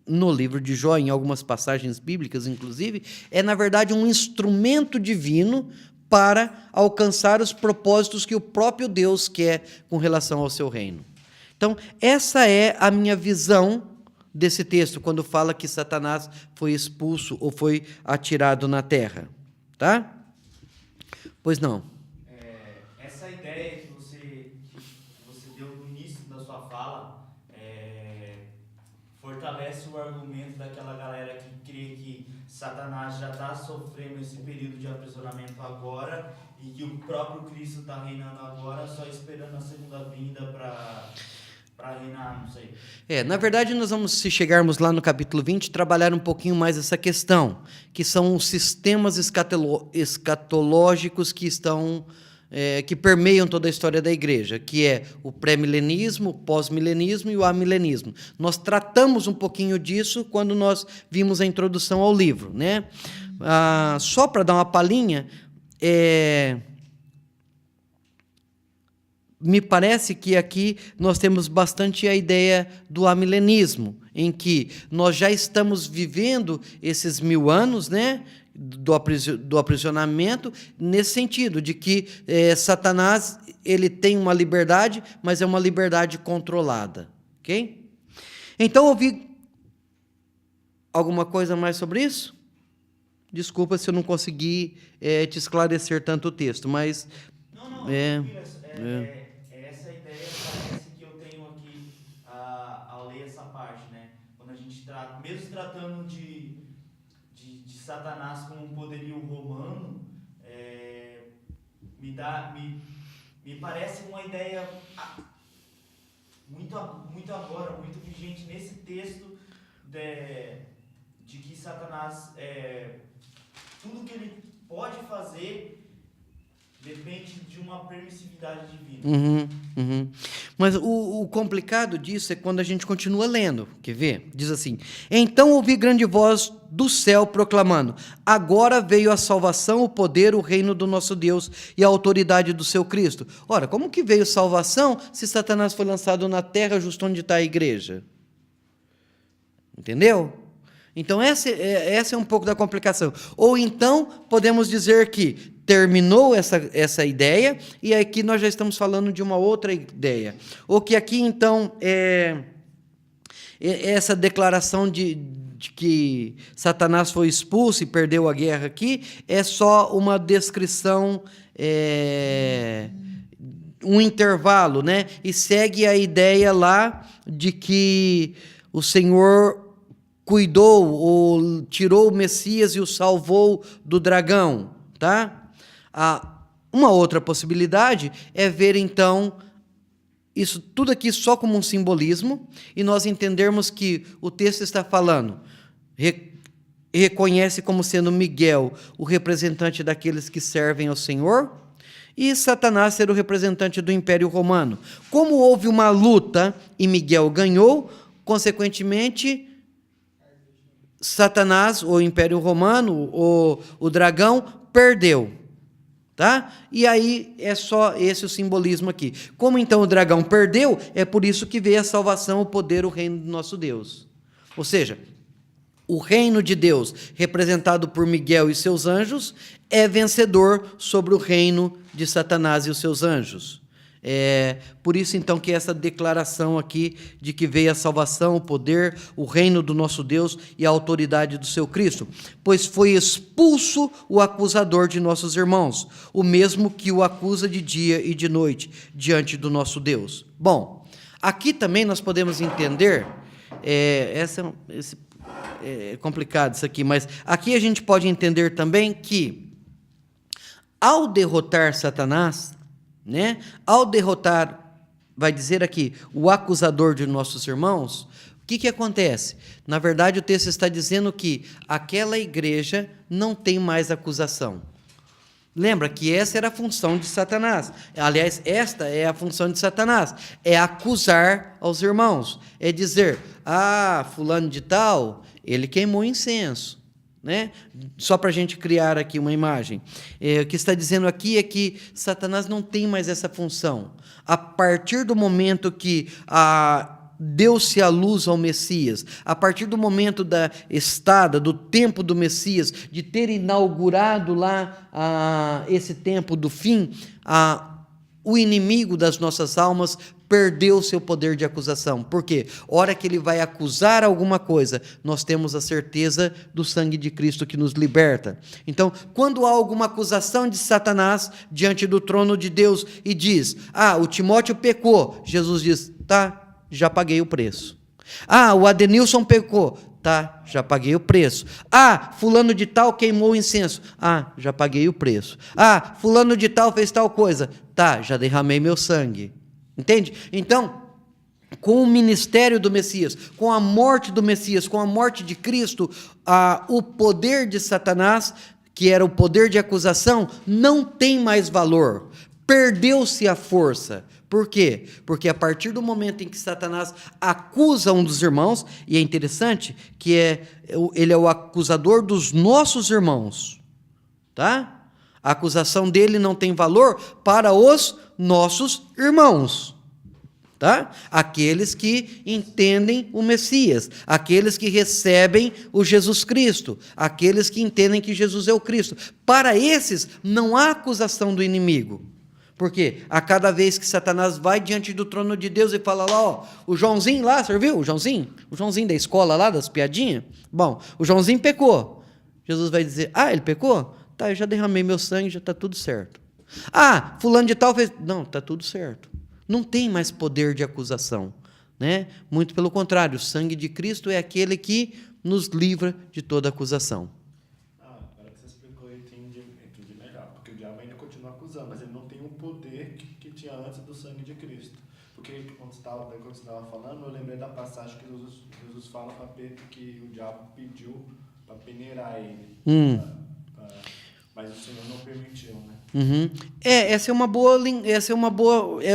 no livro de Jó, em algumas passagens bíblicas, inclusive, na verdade um instrumento divino para alcançar os propósitos que o próprio Deus quer com relação ao seu reino. Então, essa é a minha visão desse texto, quando fala que Satanás foi expulso ou foi atirado na terra. Tá? Pois não. Essa ideia que você deu no início da sua fala fortalece o argumento daquela galera que crê que Satanás já está sofrendo esse período de aprisionamento agora e que o próprio Cristo está reinando agora, só esperando a segunda vinda para reinar, não sei. Na verdade, nós vamos, se chegarmos lá no capítulo 20, trabalhar um pouquinho mais essa questão, que são os sistemas escatológicos que estão que permeiam toda a história da igreja, que é o pré-milenismo, o pós-milenismo e o amilenismo. Nós tratamos um pouquinho disso quando nós vimos a introdução ao livro, né? só para dar uma palhinha, me parece que aqui nós temos bastante a ideia do amilenismo, em que nós já estamos vivendo esses 1000 anos, né, do aprisionamento, nesse sentido, de que Satanás ele tem uma liberdade, mas é uma liberdade controlada. Ok? Então, ouvi alguma coisa mais sobre isso? Desculpa se eu não consegui te esclarecer tanto o texto, mas... Não, essa ideia parece que eu tenho aqui ao ler essa parte, né? Quando a gente trata, mesmo tratando de Satanás como um poderio romano, me parece uma ideia muito agora, muito vigente nesse texto de que Satanás, tudo que ele pode fazer depende de uma permissividade divina. Mas o complicado disso é quando a gente continua lendo. Quer ver? Diz assim: então ouvi grande voz do céu proclamando: agora veio a salvação, o poder, o reino do nosso Deus e a autoridade do seu Cristo. Ora, como que veio salvação se Satanás foi lançado na terra justo onde está a igreja? Entendeu? Então essa é um pouco da complicação. Ou então podemos dizer que terminou essa ideia, e aqui nós já estamos falando de uma outra ideia. Ou que aqui, então, essa declaração de que Satanás foi expulso e perdeu a guerra aqui, é só uma descrição, um intervalo, né? E segue a ideia lá de que o Senhor cuidou ou tirou o Messias e o salvou do dragão, tá? Uma outra possibilidade é ver, então, isso tudo aqui só como um simbolismo, e nós entendermos que o texto está falando, reconhece como sendo Miguel o representante daqueles que servem ao Senhor, e Satanás ser o representante do Império Romano. Como houve uma luta e Miguel ganhou, consequentemente, Satanás, o Império Romano, o dragão, perdeu. Tá? E aí é só esse o simbolismo aqui. Como então o dragão perdeu, é por isso que veio a salvação, o poder, o reino do nosso Deus. Ou seja, o reino de Deus, representado por Miguel e seus anjos, é vencedor sobre o reino de Satanás e os seus anjos. Por isso, então, que essa declaração aqui de que veio a salvação, o poder, o reino do nosso Deus e a autoridade do seu Cristo, pois foi expulso o acusador de nossos irmãos, o mesmo que o acusa de dia e de noite diante do nosso Deus. Bom, aqui também nós podemos entender, é complicado isso aqui, mas aqui a gente pode entender também que, ao derrotar Satanás, né? Ao derrotar, vai dizer aqui, o acusador de nossos irmãos, o que acontece? Na verdade, o texto está dizendo que aquela igreja não tem mais acusação. Lembra que essa era a função de Satanás. Aliás, esta é a função de Satanás, é acusar aos irmãos, é dizer, fulano de tal, ele queimou incenso. Né? Só para a gente criar aqui uma imagem. O que está dizendo aqui é que Satanás não tem mais essa função. A partir do momento que deu-se a luz ao Messias, a partir do momento da estada, do tempo do Messias, de ter inaugurado lá esse tempo do fim, o inimigo das nossas almas perdeu seu poder de acusação. Por quê? Hora que ele vai acusar alguma coisa, nós temos a certeza do sangue de Cristo que nos liberta. Então, quando há alguma acusação de Satanás diante do trono de Deus e diz, o Timóteo pecou, Jesus diz, tá, já paguei o preço. O Adenilson pecou, tá, já paguei o preço. Fulano de tal queimou o incenso, já paguei o preço. Fulano de tal fez tal coisa, tá, já derramei meu sangue. Entende? Então, com o ministério do Messias, com a morte do Messias, com a morte de Cristo, o poder de Satanás, que era o poder de acusação, não tem mais valor. perdeu-se a força. Por quê? Porque a partir do momento em que Satanás acusa um dos irmãos, e é interessante que ele é o acusador dos nossos irmãos, tá? A acusação dele não tem valor para os nossos irmãos, tá? Aqueles que entendem o Messias, aqueles que recebem o Jesus Cristo, aqueles que entendem que Jesus é o Cristo. Para esses não há acusação do inimigo. Porque a cada vez que Satanás vai diante do trono de Deus e fala lá, ó, o Joãozinho lá, você viu? O Joãozinho da escola lá, das piadinhas? Bom, o Joãozinho pecou. Jesus vai dizer, ele pecou? Tá, eu já derramei meu sangue, já está tudo certo. Fulano de tal fez... Não, está tudo certo. Não tem mais poder de acusação, né? Muito pelo contrário, o sangue de Cristo é aquele que nos livra de toda acusação. Agora que você explicou, eu entendi melhor. Porque o diabo ainda continua acusando, mas ele não tem o poder que tinha antes do sangue de Cristo. Porque quando você estava falando, eu lembrei da passagem que Jesus fala para Pedro que o diabo pediu para peneirar ele. Mas o Senhor não permitiu, né? Uhum. Essa é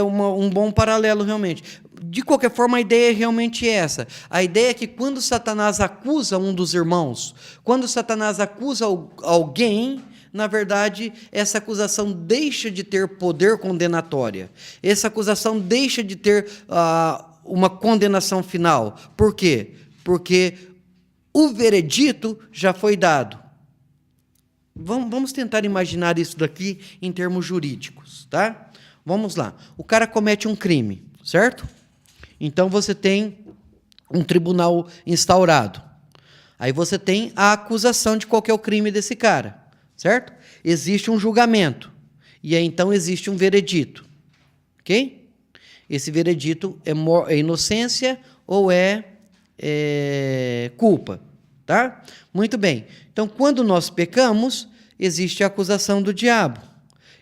um bom paralelo realmente. De qualquer forma, a ideia é realmente essa. A ideia é que quando Satanás acusa um dos irmãos, quando Satanás acusa alguém, na verdade, essa acusação deixa de ter poder condenatória. Essa acusação deixa de ter uma condenação final. Por quê? Porque o veredito já foi dado. Vamos tentar imaginar isso daqui em termos jurídicos, tá? Vamos lá. O cara comete um crime, certo? Então você tem um tribunal instaurado. Aí você tem a acusação de qual que é o crime desse cara, certo? Existe um julgamento. E aí então existe um veredito. Ok? Esse veredito é inocência ou é culpa, tá? Muito bem. Então, quando nós pecamos, existe a acusação do diabo.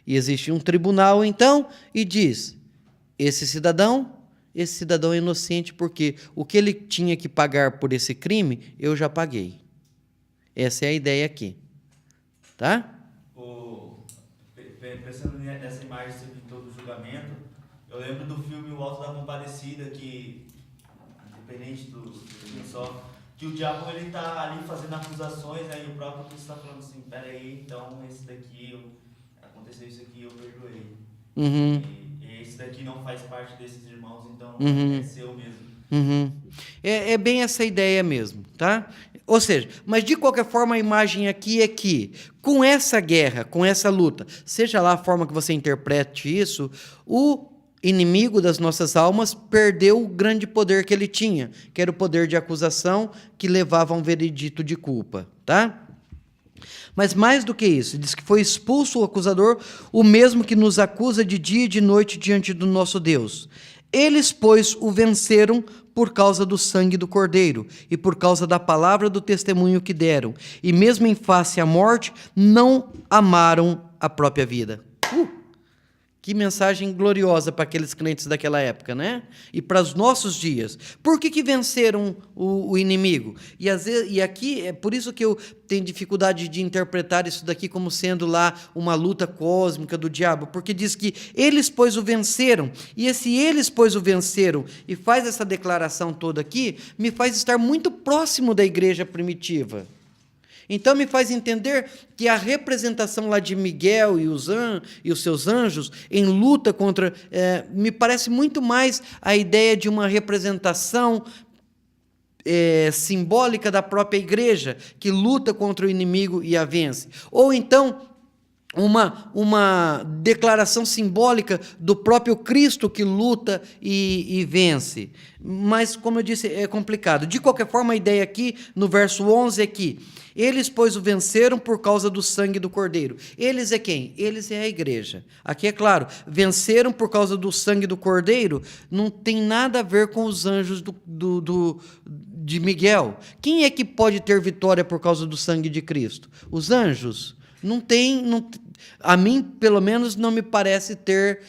E existe um tribunal, então, e diz, esse cidadão é inocente porque o que ele tinha que pagar por esse crime, eu já paguei. Essa é a ideia aqui. Tá? Pensando nessa imagem que você pintou do julgamento, eu lembro do filme O Alto da Compadecida, que, independente do filme só, que o diabo ele tá ali fazendo acusações, aí o próprio Cristo está falando assim, peraí, então esse daqui, aconteceu isso aqui, eu perdoei. Uhum. E esse daqui não faz parte desses irmãos, então é seu mesmo. Uhum. É bem essa ideia mesmo, tá? Ou seja, mas de qualquer forma a imagem aqui é que, com essa guerra, com essa luta, seja lá a forma que você interprete isso, o inimigo das nossas almas perdeu o grande poder que ele tinha, que era o poder de acusação que levava a um veredito de culpa, tá? Mas mais do que isso, diz que foi expulso o acusador, o mesmo que nos acusa de dia e de noite diante do nosso Deus. Eles, pois, o venceram por causa do sangue do Cordeiro e por causa da palavra do testemunho que deram, e mesmo em face à morte, não amaram a própria vida. Que mensagem gloriosa para aqueles crentes daquela época, né? E para os nossos dias. Por que venceram o inimigo? E aqui, é por isso que eu tenho dificuldade de interpretar isso daqui como sendo lá uma luta cósmica do diabo, porque diz que eles, pois, o venceram. E esse eles, pois, o venceram, e faz essa declaração toda aqui, me faz estar muito próximo da igreja primitiva. Então me faz entender que a representação lá de Miguel e os seus anjos em luta contra... me parece muito mais a ideia de uma representação simbólica da própria igreja, que luta contra o inimigo e a vence. Ou então uma declaração simbólica do próprio Cristo que luta e vence. Mas, como eu disse, é complicado. De qualquer forma, a ideia aqui, no verso 11, é que eles, pois, o venceram por causa do sangue do Cordeiro. Eles é quem? Eles é a igreja. Aqui é claro, venceram por causa do sangue do Cordeiro, não tem nada a ver com os anjos de Miguel. Quem é que pode ter vitória por causa do sangue de Cristo? Os anjos? Não tem, a mim, pelo menos, não me parece ter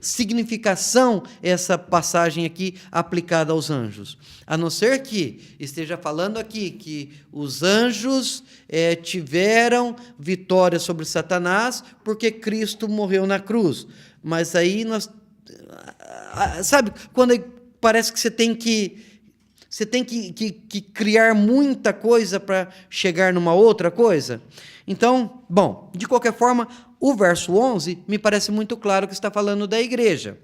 significação essa passagem aqui aplicada aos anjos. A não ser que esteja falando aqui que os anjos tiveram vitória sobre Satanás porque Cristo morreu na cruz. Mas aí nós... Sabe, quando parece que você tem que criar muita coisa para chegar numa outra coisa? Então, bom, de qualquer forma, o verso 11 me parece muito claro que está falando da igreja.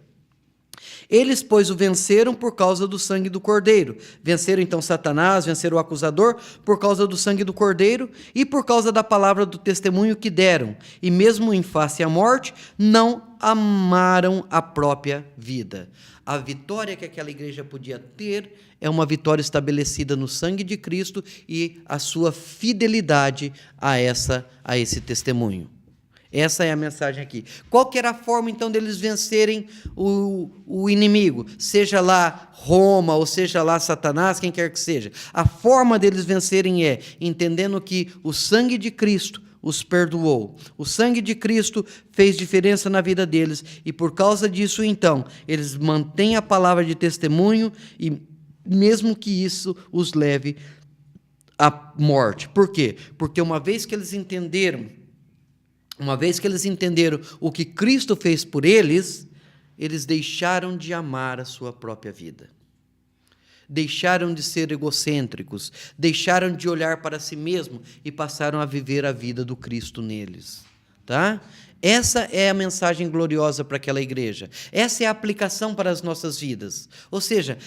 Eles, pois, o venceram por causa do sangue do Cordeiro. Venceram, então, Satanás, venceram o acusador por causa do sangue do Cordeiro e por causa da palavra do testemunho que deram. E mesmo em face à morte, não amaram a própria vida. A vitória que aquela igreja podia ter é uma vitória estabelecida no sangue de Cristo e a sua fidelidade a esse testemunho. Essa é a mensagem aqui. Qual que era a forma, então, deles vencerem o inimigo? Seja lá Roma, ou seja lá Satanás, quem quer que seja. A forma deles vencerem é entendendo que o sangue de Cristo os perdoou. O sangue de Cristo fez diferença na vida deles e, por causa disso, então, eles mantêm a palavra de testemunho e, mesmo que isso os leve à morte. Por quê? Porque uma vez que eles entenderam o que Cristo fez por eles, eles deixaram de amar a sua própria vida. Deixaram de ser egocêntricos, deixaram de olhar para si mesmo e passaram a viver a vida do Cristo neles. Tá? Essa é a mensagem gloriosa para aquela igreja. Essa é a aplicação para as nossas vidas. Ou seja,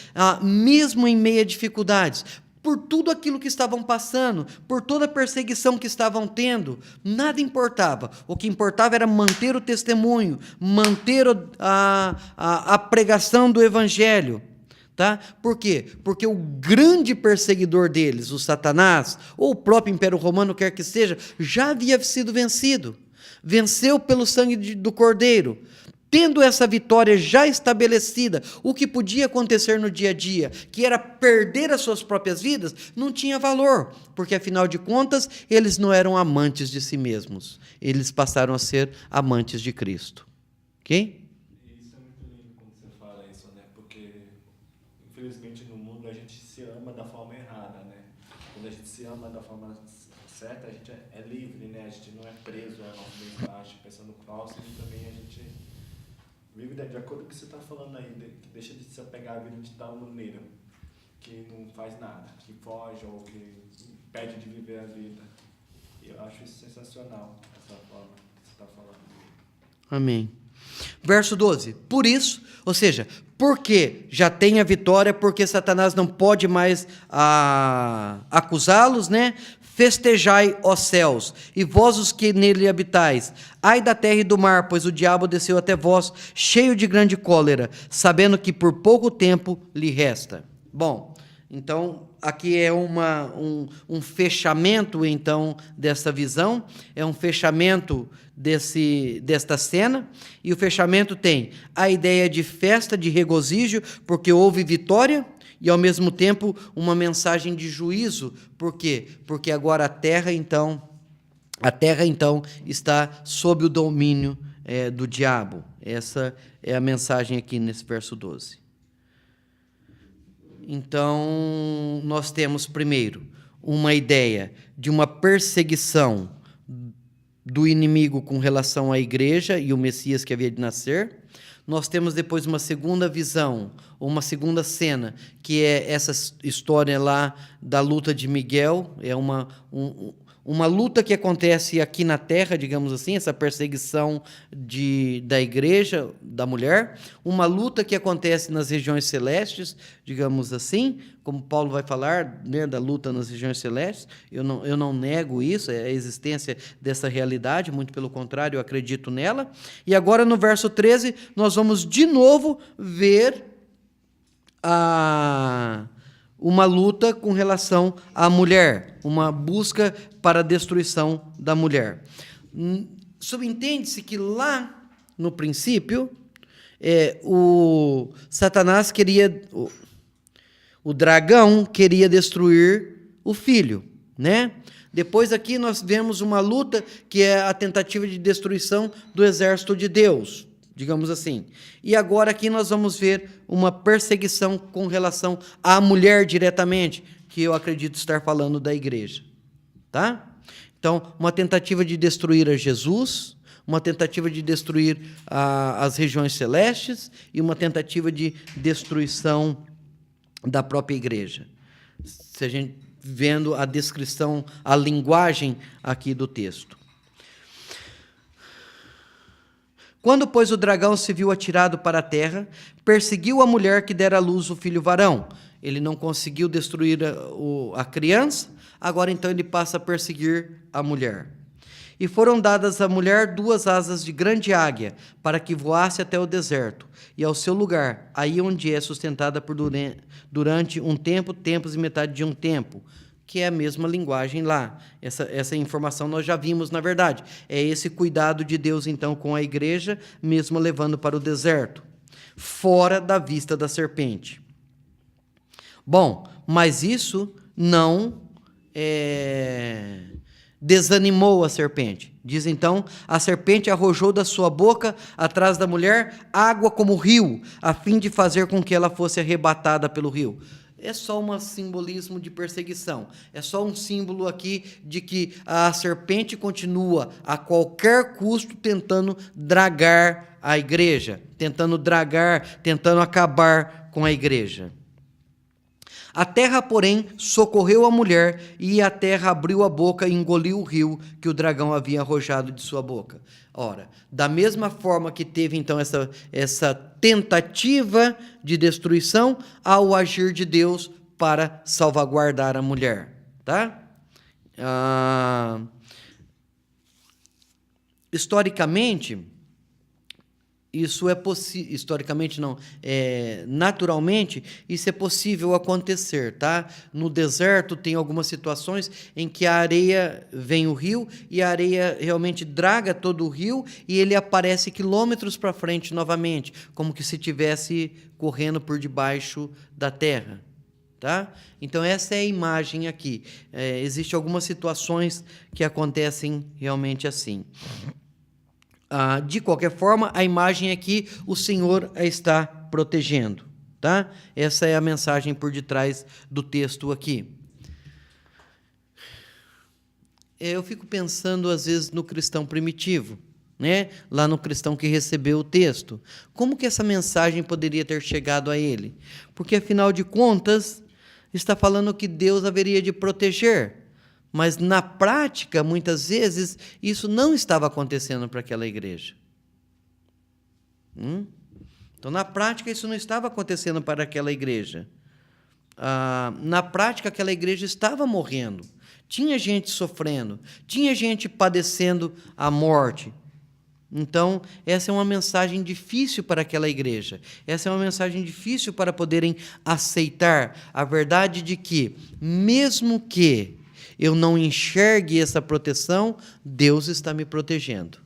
mesmo em meio a dificuldades, por tudo aquilo que estavam passando, por toda a perseguição que estavam tendo, nada importava. O que importava era manter o testemunho, manter a pregação do Evangelho. Tá? Por quê? Porque o grande perseguidor deles, o Satanás, ou o próprio Império Romano, quer que seja, já havia sido vencido. Venceu pelo sangue do Cordeiro. Tendo essa vitória já estabelecida, o que podia acontecer no dia a dia, que era perder as suas próprias vidas, não tinha valor, porque, afinal de contas, eles não eram amantes de si mesmos. Eles passaram a ser amantes de Cristo. Ok? Isso é muito lindo quando você fala isso, né? Porque, infelizmente, no mundo a gente se ama da forma errada, né? Quando a gente se ama da forma certa, a gente é livre, né? A gente não é preso ao nosso bem-baixo, pensando no próximo, e também a gente vive de acordo com o que você está falando aí, que deixa de se apegar à vida de tal maneira, que não faz nada, que foge ou que impede de viver a vida. E eu acho isso sensacional, essa forma que você está falando. Amém. Verso 12. Por isso, ou seja, porque já tem a vitória, porque Satanás não pode mais acusá-los, né? Festejai, ó céus, e vós os que nele habitais. Ai da terra e do mar, pois o diabo desceu até vós, cheio de grande cólera, sabendo que por pouco tempo lhe resta. Bom, então, aqui é um fechamento, então, dessa visão, é um fechamento desta cena, e o fechamento tem a ideia de festa, de regozijo, porque houve vitória, e, ao mesmo tempo, uma mensagem de juízo. Por quê? Porque agora a terra, então, está sob o domínio do diabo. Essa é a mensagem aqui nesse verso 12. Então, nós temos, primeiro, uma ideia de uma perseguição do inimigo com relação à igreja e o Messias que havia de nascer. Nós temos depois uma segunda visão, ou uma segunda cena, que é essa história lá da luta de Miguel. É uma luta que acontece aqui na terra, digamos assim, essa perseguição da igreja, da mulher. Uma luta que acontece nas regiões celestes, digamos assim, como Paulo vai falar, né, da luta nas regiões celestes. Eu não nego isso, a existência dessa realidade, muito pelo contrário, eu acredito nela. E agora, no verso 13, nós vamos de novo ver uma luta com relação à mulher, uma busca para a destruição da mulher. Subentende-se que lá no princípio, o Satanás queria, o dragão queria destruir o filho, né? Depois aqui nós vemos uma luta que é a tentativa de destruição do exército de Deus, digamos assim. E agora aqui nós vamos ver uma perseguição com relação à mulher diretamente, que eu acredito estar falando da igreja, tá? Então, uma tentativa de destruir a Jesus, uma tentativa de destruir as regiões celestes e uma tentativa de destruição da própria igreja. Se a gente vendo a descrição, a linguagem aqui do texto. Quando, pois, o dragão se viu atirado para a terra, perseguiu a mulher que dera à luz o filho varão. Ele não conseguiu destruir a criança, agora então ele passa a perseguir a mulher. E foram dadas à mulher 2 asas de grande águia, para que voasse até o deserto, e ao seu lugar, aí onde é sustentada por durante um tempo, tempos e metade de um tempo, que é a mesma linguagem lá. Essa informação nós já vimos, na verdade. É esse cuidado de Deus, então, com a igreja, mesmo levando para o deserto, fora da vista da serpente. Bom, mas isso não desanimou a serpente. Diz então, a serpente arrojou da sua boca, atrás da mulher, água como rio, a fim de fazer com que ela fosse arrebatada pelo rio. É só um simbolismo de perseguição. É só um símbolo aqui de que a serpente continua a qualquer custo tentando dragar a igreja, tentando acabar com a igreja. A terra, porém, socorreu a mulher, e a terra abriu a boca e engoliu o rio que o dragão havia arrojado de sua boca. Ora, da mesma forma que teve, então, essa tentativa de destruição, ao agir de Deus para salvaguardar a mulher. Tá? Historicamente, isso é possível, historicamente não, naturalmente, isso é possível acontecer, tá? No deserto tem algumas situações em que a areia vem o rio e a areia realmente draga todo o rio e ele aparece quilômetros para frente novamente, como que se estivesse correndo por debaixo da terra, tá? Então essa é a imagem aqui. Existem algumas situações que acontecem realmente assim. De qualquer forma, a imagem é que o Senhor a está protegendo. Tá? Essa é a mensagem por detrás do texto aqui. Eu fico pensando, às vezes, no cristão primitivo, né? Lá no cristão que recebeu o texto. Como que essa mensagem poderia ter chegado a ele? Porque, afinal de contas, está falando que Deus haveria de proteger. Mas, na prática, muitas vezes, isso não estava acontecendo para aquela igreja. Então, na prática, isso não estava acontecendo para aquela igreja. Na prática, aquela igreja estava morrendo. Tinha gente sofrendo. Tinha gente padecendo a morte. Então, essa é uma mensagem difícil para aquela igreja. Essa é uma mensagem difícil para poderem aceitar a verdade de que, mesmo que eu não enxergue essa proteção, Deus está me protegendo.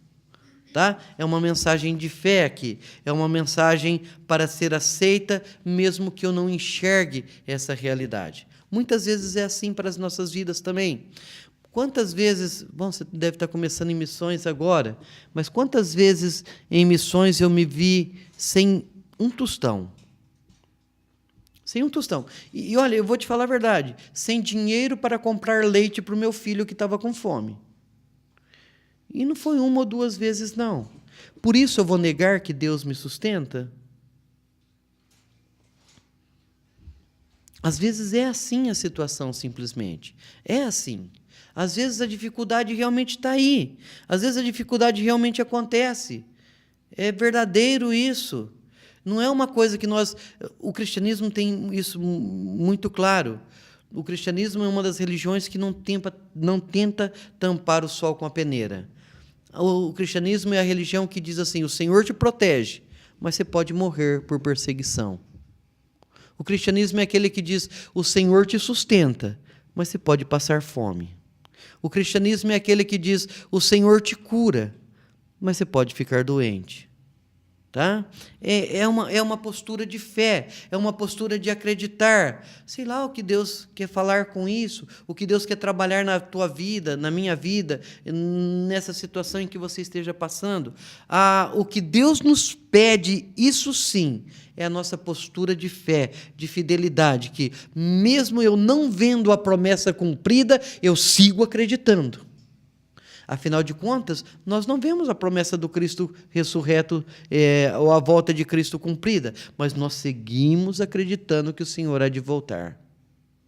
Tá? É uma mensagem de fé aqui. É uma mensagem para ser aceita, mesmo que eu não enxergue essa realidade. Muitas vezes é assim para as nossas vidas também. Quantas vezes, bom, você deve estar começando em missões agora, mas quantas vezes em missões eu me vi sem um tostão? Sem um tostão. E olha, eu vou te falar a verdade, sem dinheiro para comprar leite para o meu filho que estava com fome. E não foi 1 ou 2 vezes, não. Por isso eu vou negar que Deus me sustenta? Às vezes é assim a situação, simplesmente. É assim. Às vezes a dificuldade realmente está aí. Às vezes a dificuldade realmente acontece. É verdadeiro isso. Não é uma coisa que nós... O cristianismo tem isso muito claro. O cristianismo é uma das religiões que não tenta tampar o sol com a peneira. O cristianismo é a religião que diz assim, o Senhor te protege, mas você pode morrer por perseguição. O cristianismo é aquele que diz, o Senhor te sustenta, mas você pode passar fome. O cristianismo é aquele que diz, o Senhor te cura, mas você pode ficar doente. Tá? É uma postura de fé, é uma postura de acreditar. Sei lá o que Deus quer falar com isso, o que Deus quer trabalhar na tua vida, na minha vida, nessa situação em que você esteja passando. O que Deus nos pede, isso sim, é a nossa postura de fé, de fidelidade, que mesmo eu não vendo a promessa cumprida, eu sigo acreditando. Afinal de contas, nós não vemos a promessa do Cristo ressurreto ou a volta de Cristo cumprida, mas nós seguimos acreditando que o Senhor há de voltar.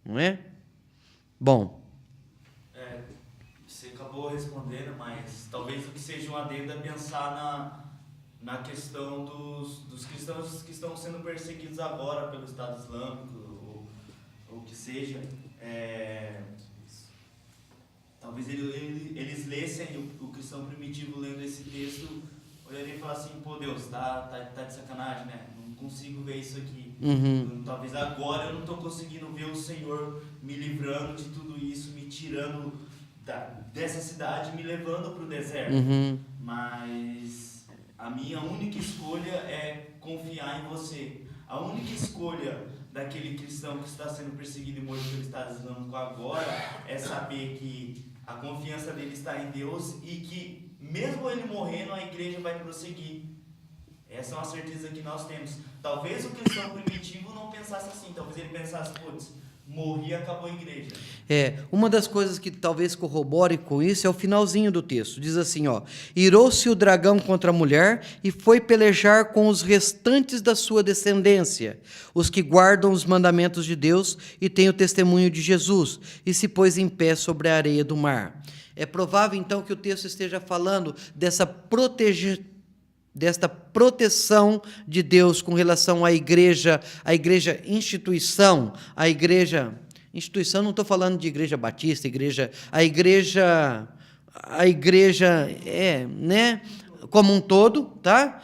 Não é? Bom. Você acabou respondendo, mas talvez o que seja um adendo é pensar na questão dos cristãos que estão sendo perseguidos agora pelo Estado Islâmico, ou o que seja. Talvez eles lessem o cristão primitivo lendo esse texto, olharia e falar assim, pô, Deus, tá de sacanagem, né? Não consigo ver isso aqui. Talvez agora eu não estou conseguindo ver o Senhor me livrando de tudo isso, me tirando dessa cidade, me levando para o deserto. Mas a minha única escolha é confiar em você. A única escolha daquele cristão que está sendo perseguido e morto pelo Estado Islâmico agora é saber que a confiança dele está em Deus e que, mesmo ele morrendo, a igreja vai prosseguir. Essa é uma certeza que nós temos. Talvez o cristão primitivo não pensasse assim. Talvez ele pensasse, putz, morri e acabou a igreja. Uma das coisas que talvez corrobore com isso é o finalzinho do texto. Diz assim, irou-se o dragão contra a mulher e foi pelejar com os restantes da sua descendência, os que guardam os mandamentos de Deus e têm o testemunho de Jesus, e se pôs em pé sobre a areia do mar. É provável, então, que o texto esteja falando desta proteção de Deus com relação à igreja instituição, instituição, não estou falando de igreja batista, a igreja né, como um todo, tá?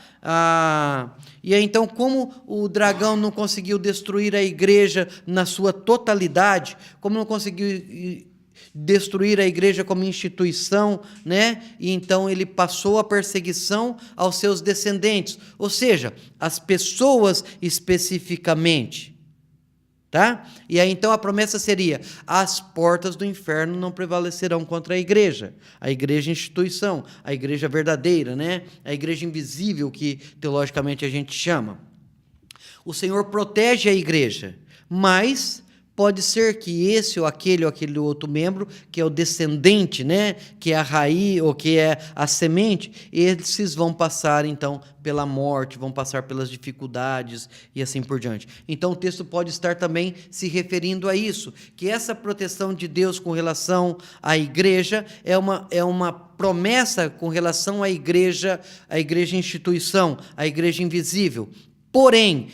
E aí, então, como o dragão não conseguiu destruir a igreja na sua totalidade, como não conseguiu destruir a igreja como instituição, né? E então ele passou a perseguição aos seus descendentes, ou seja, as pessoas especificamente, tá? E aí então a promessa seria: as portas do inferno não prevalecerão contra a igreja instituição, a igreja verdadeira, né? A igreja invisível que teologicamente a gente chama. O Senhor protege a igreja, mas pode ser que esse ou aquele outro membro, que é o descendente, né, que é a raiz ou que é a semente, esses vão passar, então, pela morte, vão passar pelas dificuldades e assim por diante. Então, o texto pode estar também se referindo a isso, que essa proteção de Deus com relação à igreja é uma promessa com relação à igreja instituição, à igreja invisível. Porém,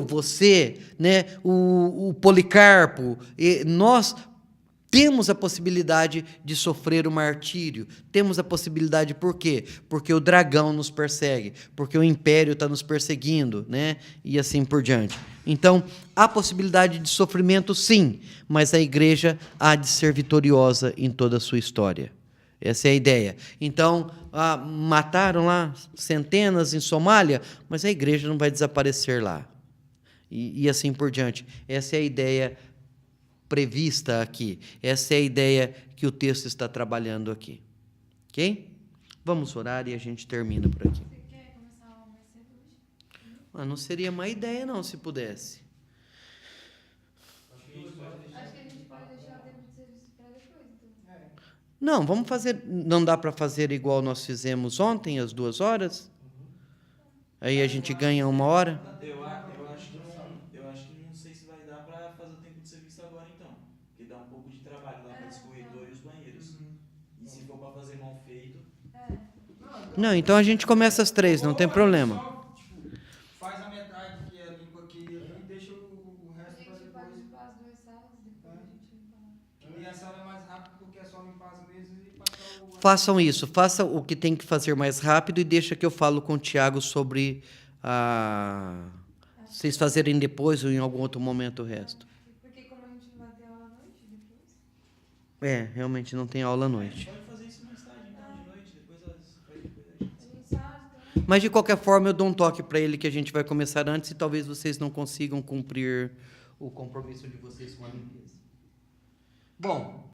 você, né, o Policarpo, nós temos a possibilidade de sofrer o martírio. Temos a possibilidade, por quê? Porque o dragão nos persegue, porque o império está nos perseguindo, né? E assim por diante. Então, há possibilidade de sofrimento, sim, mas a igreja há de ser vitoriosa em toda a sua história. Essa é a ideia. Então, mataram lá centenas em Somália, mas a igreja não vai desaparecer lá. E assim por diante. Essa é a ideia prevista aqui. Essa é a ideia que o texto está trabalhando aqui. Ok? Vamos orar e a gente termina por aqui. Você quer começar mais cedo hoje? Não seria má ideia, não, se pudesse. Acho que a gente pode deixar o tempo de serviço para depois, então. Não, vamos fazer. Não dá para fazer igual nós fizemos ontem, às 2 horas? Aí a gente ganha 1 hora? Eu acho que não sei se vai dar para fazer o tempo de serviço agora, então. Porque dá um pouco de trabalho lá para esse corredor e os banheiros. E se for para fazer mal feito. Não, então a gente começa às 3, não tem problema. Só, faz a metade que é limpa aqui e deixa o A resto para gente pode depois. limpar as 2 salas, depois a gente limpa. E a sala é mais rápida porque é só limpar as mesas e passar o... Façam isso, façam o que tem que fazer mais rápido e deixa que eu falo com o Tiago sobre vocês fazerem depois ou em algum outro momento o resto. Porque como a gente não vai ter aula à noite depois, Realmente não tem aula à A noite. gente pode fazer isso mais tarde, então, de noite, depois a gente sai, então. Mas, de qualquer forma, eu dou um toque para ele que a gente vai começar antes e talvez vocês não consigam cumprir o compromisso de vocês com a limpeza. Bom,